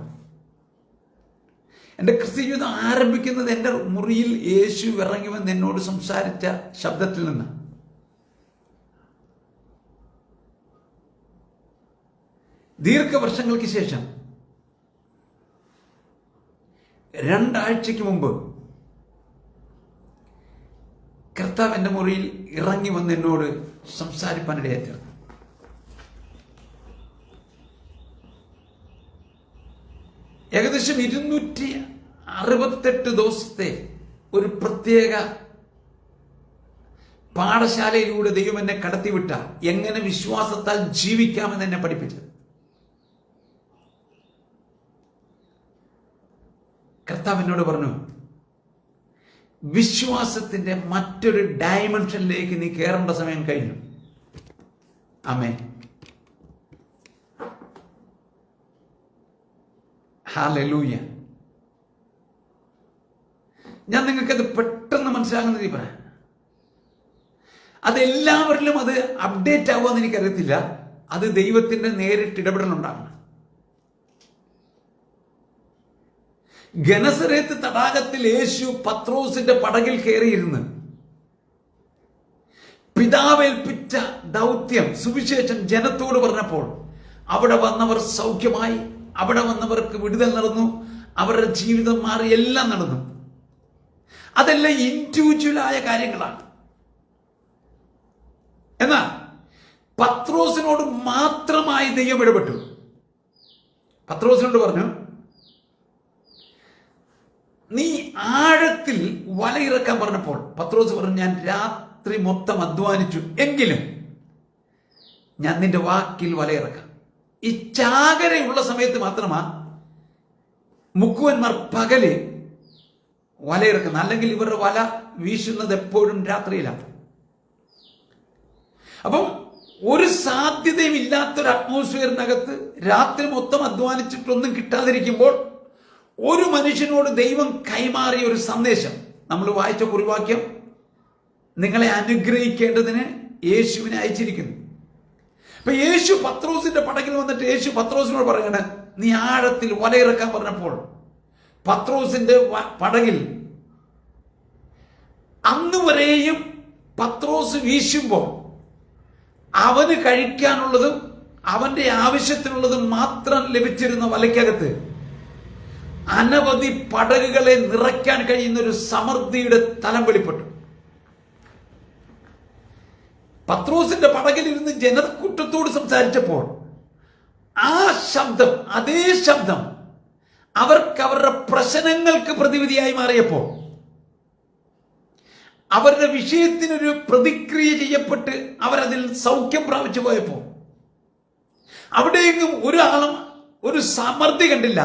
എൻ്റെ ക്രിസ്ത്യ ജീവിതം ആരംഭിക്കുന്നത് എൻ്റെ മുറിയിൽ യേശു ഇറങ്ങിവന്ന് എന്നോട് സംസാരിച്ച ശബ്ദത്തിൽ നിന്ന്. ദീർഘവർഷങ്ങൾക്ക് ശേഷം 2 ആഴ്ചയ്ക്ക് മുമ്പ് കർത്താവ് എൻ്റെ മുറിയിൽ ഇറങ്ങി വന്ന് എന്നോട് സംസാരിപ്പാനിടയായി. ഏകദേശം 268 ദിവസത്തെ ഒരു പ്രത്യേക പാഠശാലയിലൂടെ ദൈവം എന്നെ കടത്തിവിട്ട എങ്ങനെ വിശ്വാസത്താൽ ജീവിക്കാമെന്ന് എന്നെ പഠിപ്പിച്ചത്. കർത്താവ് എന്നോട് പറഞ്ഞു, വിശ്വാസത്തിന്റെ മറ്റൊരു ഡയമെൻഷനിലേക്ക് നീ കയറേണ്ട സമയം കഴിഞ്ഞു. ആമേൻ. ഹല്ലേലൂയ. ഞാൻ നിങ്ങൾക്കത് പെട്ടെന്ന് മനസ്സിലാകുന്ന രീതി പറയാം. അതെല്ലാവരിലും അത് അപ്ഡേറ്റ് ആവുമെന്ന് എനിക്കറിയത്തില്ല. അത് ദൈവത്തിന്റെ നേരിട്ട് ഇടപെടലുണ്ടാകണം. ഗനസരേത്ത് തടാകത്തിൽ യേശു പത്രോസിന്റെ പടകിൽ കയറിയിരുന്ന് പിതാവേൽപ്പിച്ച ദൗത്യം സുവിശേഷം ജനത്തോട് പറഞ്ഞപ്പോൾ അവിടെ വന്നവർ സൗഖ്യമായി, അവിടെ വന്നവർക്ക് വിടുതൽ നടന്നു, അവരുടെ ജീവിതം മാറി, എല്ലാം നടന്നു. അതെല്ലാം ഇൻഡിവിജ്വലായ കാര്യങ്ങളാണ്. എന്നാൽ പത്രോസിനോട് മാത്രമായി ദൈവം ഇടപെട്ടു. പത്രോസിനോട് പറഞ്ഞു, നീ ആഴത്തിൽ വലയിറക്കാൻ പറഞ്ഞപ്പോൾ പത്രോസ് പറഞ്ഞു, ഞാൻ രാത്രി മൊത്തം അധ്വാനിച്ചു, എങ്കിലും ഞാൻ നിന്റെ വാക്കിൽ വലയിറക്കാം. ഈ ചാകരയുള്ള സമയത്ത് മാത്രമാ മുക്കുവന്മാർ പകല് വലയിറക്കുന്നത്. അല്ലെങ്കിൽ ഇവരുടെ വല വീശുന്നത് എപ്പോഴും രാത്രിയിലാണ്. അപ്പം ഒരു സാധ്യതയും ഇല്ലാത്തൊരു അറ്റ്മോസ്ഫിയറിനകത്ത് രാത്രി മൊത്തം അധ്വാനിച്ചിട്ടൊന്നും കിട്ടാതിരിക്കുമ്പോൾ ഒരു മനുഷ്യനോട് ദൈവം കൈമാറിയ ഒരു സന്ദേശം, നമ്മൾ വായിച്ച കുറിവാക്യം, നിങ്ങളെ അനുഗ്രഹിക്കേണ്ടതിന് യേശുവിനെ അയച്ചിരിക്കുന്നു. അപ്പൊ യേശു പത്രോസിന്റെ പടകിൽ വന്നിട്ട് യേശു പത്രോസിനോട് പറയാണ്, നീ ആഴത്തിൽ വലയിറക്കാൻ പറഞ്ഞപ്പോൾ പത്രോസിന്റെ പടകിൽ അന്ന് വരെയും പത്രോസ് വീശുമ്പോൾ അവന് കഴിക്കാനുള്ളതും അവന്റെ ആവശ്യത്തിനുള്ളതും മാത്രം ലഭിച്ചിരുന്ന വലയ്ക്കകത്ത് അനവധി പടകുകളെ നിറയ്ക്കാൻ കഴിയുന്ന ഒരു സമൃദ്ധിയുടെ തലം വെളിപ്പെട്ടു. പത്രോസിന്റെ പടകിലിരുന്ന് ജനക്കൂട്ടത്തോട് സംസാരിച്ചപ്പോൾ ആ ശബ്ദം, അതേ ശബ്ദം അവർക്ക് അവരുടെ പ്രശ്നങ്ങൾക്ക് പ്രതിവിധിയായി മാറിയപ്പോൾ, അവരുടെ വിഷയത്തിനൊരു പ്രതിക്രിയ ചെയ്യപ്പെട്ട് അവരതിൽ സൗഖ്യം പ്രാപിച്ചു പോയപ്പോൾ അവിടെയെങ്ങും ഒരാളും ഒരു സമൃദ്ധി കണ്ടില്ല.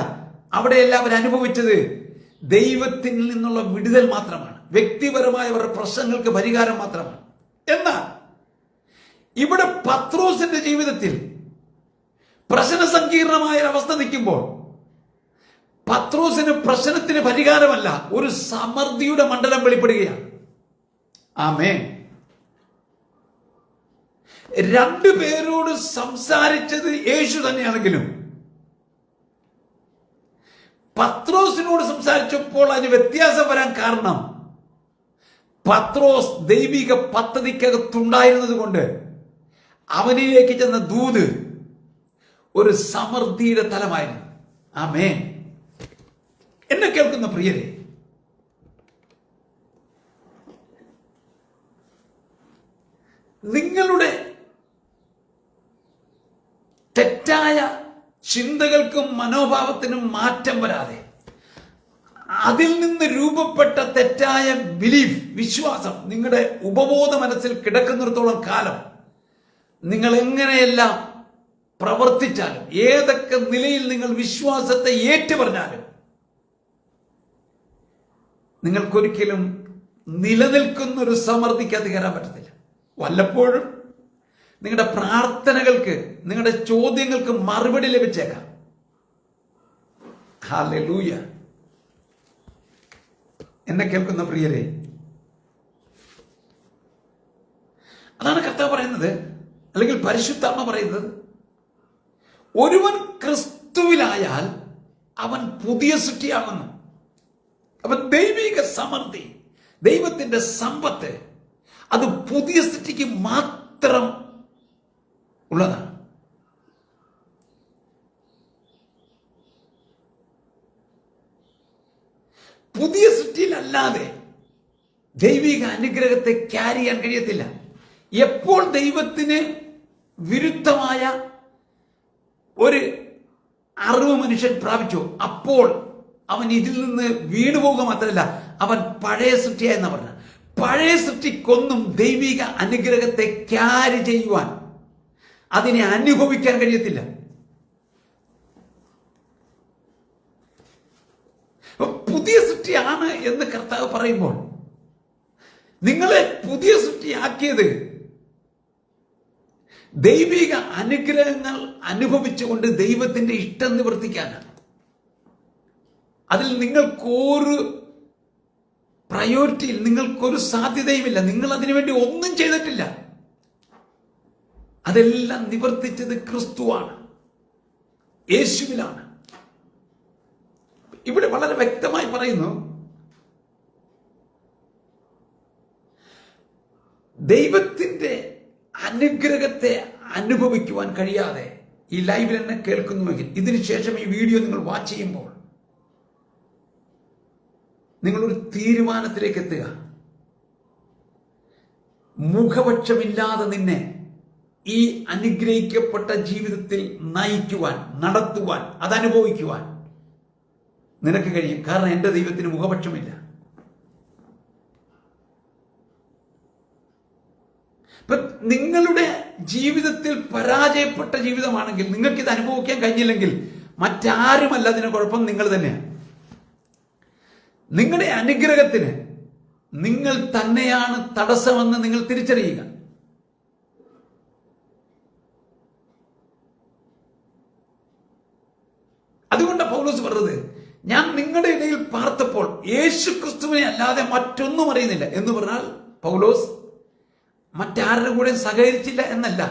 അവിടെ എല്ലാവരും അനുഭവിച്ചത് ദൈവത്തിൽ നിന്നുള്ള വിടുതൽ മാത്രമാണ്, വ്യക്തിപരമായ അവരുടെ പ്രശ്നങ്ങൾക്ക് പരിഹാരം മാത്രമാണ്. എന്നാൽ ഇവിടെ പത്രോസിന്റെ ജീവിതത്തിൽ പ്രശ്ന സങ്കീർണമായ ഒരവസ്ഥ നിൽക്കുമ്പോൾ പത്രോസിന് പ്രശ്നത്തിന് പരിഹാരമല്ല, ഒരു സമൃദ്ധിയുടെ മണ്ഡലം വെളിപ്പെടുകയാണ്. ആമേൻ. 2 പേരോട് സംസാരിച്ചത് യേശു തന്നെയാണെങ്കിലും പത്രോസിനോട് സംസാരിച്ചപ്പോൾ അതിന് വ്യത്യാസം വരാൻ കാരണം പത്രോസ് ദൈവിക പദ്ധതിക്കകത്തുണ്ടായിരുന്നത് കൊണ്ട് അവനിലേക്ക് ചെന്ന ദൂത് ഒരു സമൃദ്ധിയുടെ തലമായിരുന്നു. ആമേൻ. എന്നെ കേൾക്കുന്ന പ്രിയരെ, നിങ്ങളുടെ തെറ്റായ ചിന്തകൾക്കും മനോഭാവത്തിനും മാറ്റം വരാതെ അതിൽ നിന്ന് രൂപപ്പെട്ട തെറ്റായ ബിലീഫ്, വിശ്വാസം നിങ്ങളുടെ ഉപബോധ മനസ്സിൽ കിടക്കുന്നിടത്തോളം കാലം നിങ്ങൾ എങ്ങനെയെല്ലാം പ്രവർത്തിച്ചാലും, ഏതൊക്കെ നിലയിൽ നിങ്ങൾ വിശ്വാസത്തെ ഏറ്റുപറഞ്ഞാലും നിങ്ങൾക്കൊരിക്കലും നിലനിൽക്കുന്ന ഒരു സമൃദ്ധിക്കകത്ത് കയറാൻ പറ്റത്തില്ല. വല്ലപ്പോഴും നിങ്ങളുടെ പ്രാർത്ഥനകൾക്ക്, നിങ്ങളുടെ ചോദ്യങ്ങൾക്ക് മറുപടി ലഭിച്ചേക്കാം. ഹല്ലേലൂയ. എന്നെ കേൾക്കുന്ന പ്രിയരെ, അതാണ് കർത്താവ് പറയുന്നത്, അല്ലെങ്കിൽ പരിശുദ്ധാത്മ പറയുന്നത്. ഒരുവൻ ക്രിസ്തുവിലായാൽ അവൻ പുതിയ സൃഷ്ടിയാകുന്നു. അവൻ ദൈവിക സമൃദ്ധി, ദൈവത്തിന്റെ സമ്പത്ത്, അത് പുതിയ സൃഷ്ടിക്ക് മാത്രം ഉള്ളതാണ്. പുതിയ സൃഷ്ടിയിലല്ലാതെ ദൈവിക അനുഗ്രഹത്തെ ക്യാരി ചെയ്യാൻ കഴിയത്തില്ല. എപ്പോൾ ദൈവത്തിന് വിരുദ്ധമായ ഒരു അറിവ് മനുഷ്യൻ പ്രാപിച്ചു, അപ്പോൾ അവൻ ഇതിൽ നിന്ന് വീണുപോകുക മാത്രമല്ല, അവൻ പഴയ സൃഷ്ടിയായെന്ന് പറഞ്ഞ. പഴയ സൃഷ്ടിക്കൊന്നും ദൈവിക അനുഗ്രഹത്തെ ക്യാരി ചെയ്യുവാൻ, അതിനെ അനുഭവിക്കാൻ കഴിയത്തില്ല. പുതിയ സൃഷ്ടിയാണ് എന്ന് കർത്താവ് പറയുമ്പോൾ, നിങ്ങളെ പുതിയ സൃഷ്ടിയാക്കിയത് ദൈവിക അനുഗ്രഹങ്ങൾ അനുഭവിച്ചുകൊണ്ട് ദൈവത്തിന്റെ ഇഷ്ടം നിവർത്തിക്കാനാണ്. അതിൽ നിങ്ങൾക്കൊരു പ്രയോറിറ്റിയിൽ നിങ്ങൾക്കൊരു സാധ്യതയുമില്ല. നിങ്ങൾ അതിനുവേണ്ടി ഒന്നും ചെയ്തിട്ടില്ല. അതെല്ലാം നിവർത്തിച്ചത് ക്രിസ്തുവാണ്, യേശുവിലാണ്. ഇവിടെ വളരെ വ്യക്തമായി പറയുന്നു, ദൈവത്തിന്റെ അനുഗ്രഹത്തെ അനുഭവിക്കുവാൻ കഴിയാതെ ഈ ലൈവിൽ എന്നെ കേൾക്കുന്നുവെങ്കിൽ, ഇതിനുശേഷം ഈ വീഡിയോ നിങ്ങൾ വാച്ച് ചെയ്യുമ്പോൾ നിങ്ങളൊരു തീരുമാനത്തിലേക്ക് എത്തുക. മുഖപക്ഷമില്ലാതെ നിന്നെ ഈ അനുഗ്രഹിക്കപ്പെട്ട ജീവിതത്തിൽ നയിക്കുവാൻ, നടത്തുവാൻ, അതനുഭവിക്കുവാൻ നിനക്ക് കഴിയും. കാരണം എൻ്റെ ദൈവത്തിന് മുഖപക്ഷമില്ല. നിങ്ങളുടെ ജീവിതത്തിൽ പരാജയപ്പെട്ട ജീവിതമാണെങ്കിൽ, നിങ്ങൾക്ക് ഇത് അനുഭവിക്കാൻ കഴിഞ്ഞില്ലെങ്കിൽ, മറ്റാരുമല്ല അതിന് കുഴപ്പം, നിങ്ങൾ തന്നെയാണ്. നിങ്ങളുടെ അനുഗ്രഹത്തിന് നിങ്ങൾ തന്നെയാണ് തടസ്സമെന്ന് നിങ്ങൾ തിരിച്ചറിയുക. അതുകൊണ്ട് പൗലോസ് പറഞ്ഞത്, ഞാൻ നിങ്ങളുടെ ഇടയിൽ പാർത്തപ്പോൾ യേശു ക്രിസ്തുവിനെ അല്ലാതെ മറ്റൊന്നും അറിയുന്നില്ല എന്ന് പറഞ്ഞാൽ, പൗലോസ് മറ്റാരുടെ കൂടെ സഹകരിച്ചില്ല എന്നല്ല,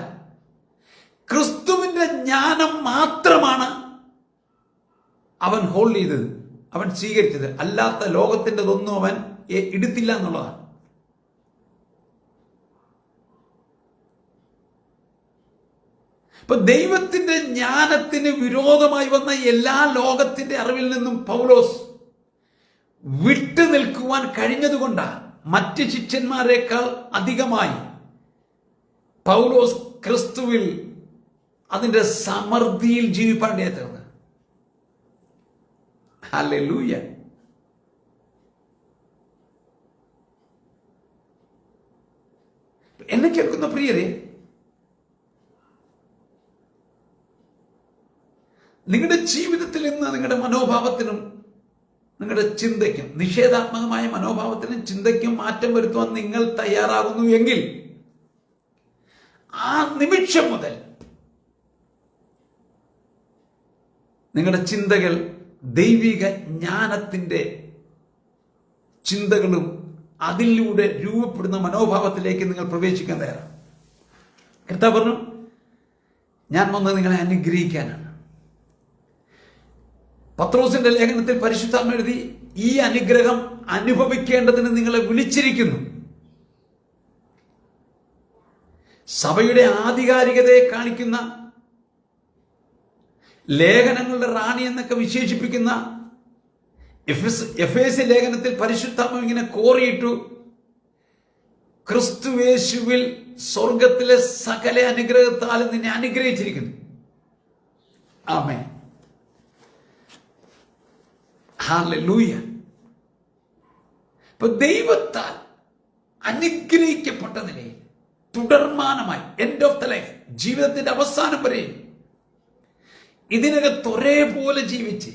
ക്രിസ്തുവിന്റെ ജ്ഞാനം മാത്രമാണ് അവൻ ഹോൾഡ് ചെയ്തത്, അവൻ സ്വീകരിച്ചത്. അല്ലാത്ത ലോകത്തിൻ്റെതൊന്നും അവൻ എടുത്തില്ല എന്നുള്ളതാണ്. ഇപ്പൊ ദൈവത്തിന്റെ ജ്ഞാനത്തിന് വിരോധമായി വന്ന എല്ലാ ലോകത്തിന്റെ അറിവിൽ നിന്നും പൗലോസ് വിട്ടു നിൽക്കുവാൻ കഴിഞ്ഞതുകൊണ്ടാണ് മറ്റ് ശിഷ്യന്മാരെക്കാൾ അധികമായി പൗലോസ് ക്രിസ്തുവിൽ അതിന്റെ സമൃദ്ധിയിൽ ജീവിപ്പാൻ തീർന്നത്. ഹല്ലേലൂയ. എന്നെ കേൾക്കുന്ന പ്രിയരെ, നിങ്ങളുടെ ജീവിതത്തിൽ ഇന്ന് നിങ്ങളുടെ മനോഭാവത്തിനും നിങ്ങളുടെ ചിന്തയ്ക്കും, നിഷേധാത്മകമായ മനോഭാവത്തിനും ചിന്തയ്ക്കും മാറ്റം വരുത്തുവാൻ നിങ്ങൾ തയ്യാറാകുന്നു എങ്കിൽ, ആ നിമിഷം മുതൽ നിങ്ങളുടെ ചിന്തകൾ ദൈവിക ജ്ഞാനത്തിന്റെ ചിന്തകളും അതിലൂടെ രൂപപ്പെടുന്ന മനോഭാവത്തിലേക്ക് നിങ്ങൾ പ്രവേശിക്കാൻ തയ്യാറാണ്. കർത്താവ് പറഞ്ഞു, ഞാൻ വന്ന് നിങ്ങളെ അനുഗ്രഹിക്കാനാണ്. പത്രോസിന്റെ ലേഖനത്തിൽ പരിശുദ്ധാത്മ എഴുതി, ഈ അനുഗ്രഹം അനുഭവിക്കേണ്ടതിന് നിങ്ങളെ വിളിച്ചിരിക്കുന്നു. സഭയുടെ ആധികാരികതയെ കാണിക്കുന്ന, ലേഖനങ്ങളുടെ റാണി എന്നൊക്കെ വിശേഷിപ്പിക്കുന്ന എഫേസ്യ ലേഖനത്തിൽ പരിശുദ്ധാത്മ ഇങ്ങനെ കോറിയിട്ടു, ക്രിസ്തുയേശുവിൽ സ്വർഗത്തിലെ സകല അനുഗ്രഹത്താലും നിന്നെ അനുഗ്രഹിച്ചിരിക്കുന്നു. ആമേൻ. ഹല്ലേലൂയ. ഇപ്പൊ ദൈവത്താൽ അനുഗ്രഹിക്കപ്പെട്ട നിലയിൽ തുടർമാനമായി, എൻഡ് ഓഫ് ദ ലൈഫ്, ജീവിതത്തിന്റെ അവസാനം വരെ ഇതിനകത്ത് ഒരേപോലെ ജീവിച്ച്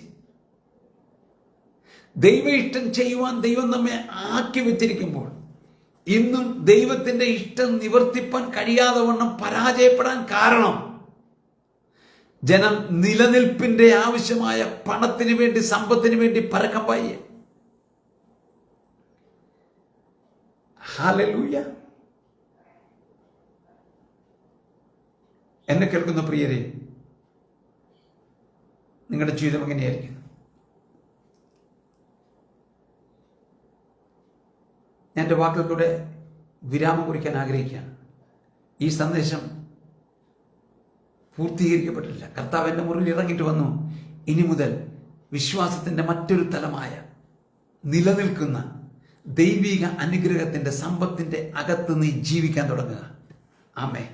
ദൈവ ഇഷ്ടം ചെയ്യുവാൻ ദൈവം നമ്മെ ആക്കി വെച്ചിരിക്കുമ്പോൾ, ഇന്നും ദൈവത്തിന്റെ ഇഷ്ടം നിവർത്തിപ്പാൻ കഴിയാതെ വണ്ണം പരാജയപ്പെടാൻ കാരണം, ജനം നിലനിൽപ്പിന്റെ ആവശ്യമായ പണത്തിന് വേണ്ടി, സമ്പത്തിന് വേണ്ടി പരക്കം പായ. ഹല്ലേലൂയ. എന്നെ കേൾക്കുന്ന പ്രിയരെ, നിങ്ങളുടെ ജീവിതം എങ്ങനെയായിരിക്കും? ഞാൻ എൻ്റെ വാക്കുകൾക്കൂടെ വിരാമം കുറിക്കാൻ ആഗ്രഹിക്കുകയാണ്. ഈ സന്ദേശം പൂർത്തീകരിക്കപ്പെട്ടില്ല. കർത്താവ് എൻ്റെ മുറിയിൽ ഇറങ്ങിയിട്ട് വന്നു. ഇനി മുതൽ വിശ്വാസത്തിൻ്റെ മറ്റൊരു തലമായ നിലനിൽക്കുന്ന ദൈവിക അനുഗ്രഹത്തിൻ്റെ സമ്പത്തിൻ്റെ അകത്ത് നീ ജീവിക്കാൻ തുടങ്ങുക. ആമേൻ.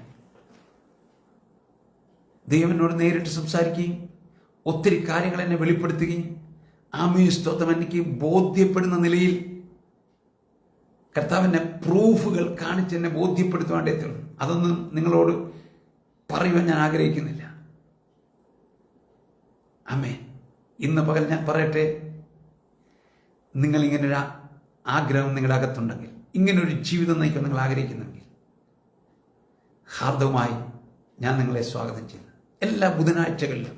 ദൈവം എന്നോട് നേരിട്ട് സംസാരിക്കുകയും ഒത്തിരി കാര്യങ്ങൾ എന്നെ വെളിപ്പെടുത്തുകയും ആമേൻ സ്തോത്രം എനിക്ക് ബോധ്യപ്പെടുന്ന നിലയിൽ കർത്താവിൻ്റെ പ്രൂഫുകൾ കാണിച്ച് എന്നെ ബോധ്യപ്പെടുത്തുവാണ്ടേ തീർന്നു. അതൊന്നും നിങ്ങളോട് പറയുവാൻ ഞാൻ ആഗ്രഹിക്കുന്നില്ല. ആമേൻ. ഇന്ന് പകൽ ഞാൻ പറയട്ടെ, നിങ്ങളിങ്ങനൊരു ആഗ്രഹം നിങ്ങളുടെ അകത്തുണ്ടെങ്കിൽ, ഇങ്ങനൊരു ജീവിതം നയിക്കാൻ നിങ്ങൾ ആഗ്രഹിക്കുന്നെങ്കിൽ, ഹാർദവുമായി ഞാൻ നിങ്ങളെ സ്വാഗതം ചെയ്യുന്നു. എല്ലാ ബുധനാഴ്ചകളിലും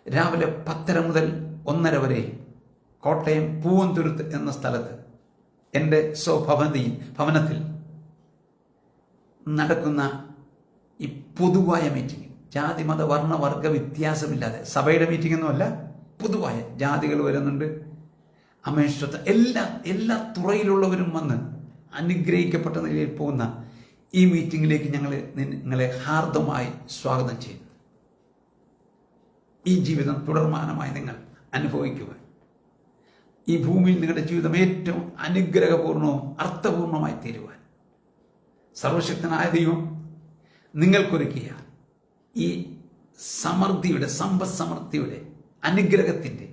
രാവിലെ 10:30 മുതൽ 1:30 വരെ കോട്ടയം പൂവന്തുരുത്ത് എന്ന സ്ഥലത്ത് എൻ്റെ ഭവനത്തിൽ നടക്കുന്ന ഈ പൊതുവായ മീറ്റിംഗ്, ജാതി മത വർണ്ണ വർഗ വ്യത്യാസമില്ലാതെ, സഭയുടെ മീറ്റിംഗ് ഒന്നുമല്ല, പൊതുവായ ജാതികൾ വരുന്നുണ്ട്, അമേശ്വരത്ത് എല്ലാ തുറയിലുള്ളവരും വന്ന് അനുഗ്രഹിക്കപ്പെട്ട നിലയിൽ പോകുന്ന ഈ മീറ്റിംഗിലേക്ക് നിങ്ങളെ ഹാർദമായി സ്വാഗതം ചെയ്യുന്നു. ഈ ജീവിതം തുടർമാനമായി നിങ്ങൾ അനുഭവിക്കുവാൻ, ഈ ഭൂമിയിൽ നിങ്ങളുടെ ജീവിതം ഏറ്റവും അനുഗ്രഹപൂർണവും അർത്ഥപൂർണമായി തീരുവാൻ സർവശക്തനായ ദൈവം നിങ്ങൾക്കൊരുക്കിയ ഈ സമൃദ്ധിയുടെ, സമ്പദ് സമൃദ്ധിയുടെ, അനുഗ്രഹത്തിൻ്റെ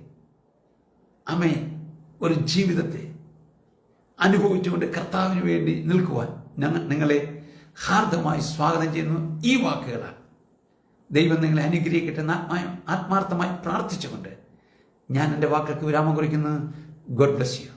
ഒരു ജീവിതത്തെ അനുഭവിച്ചുകൊണ്ട് കർത്താവിന് വേണ്ടി നിൽക്കുവാൻ നിങ്ങളെ ഹാർദമായി സ്വാഗതം ചെയ്യുന്നു. ഈ വാക്കുകളാൽ ദൈവം നിങ്ങളെ അനുഗ്രഹിക്കട്ടെ എന്ന് ആത്മാർത്ഥമായി പ്രാർത്ഥിച്ചുകൊണ്ട് ഞാൻ എൻ്റെ വാക്കുകൾക്ക് വിരാമം കുറിക്കുന്നു. God bless you.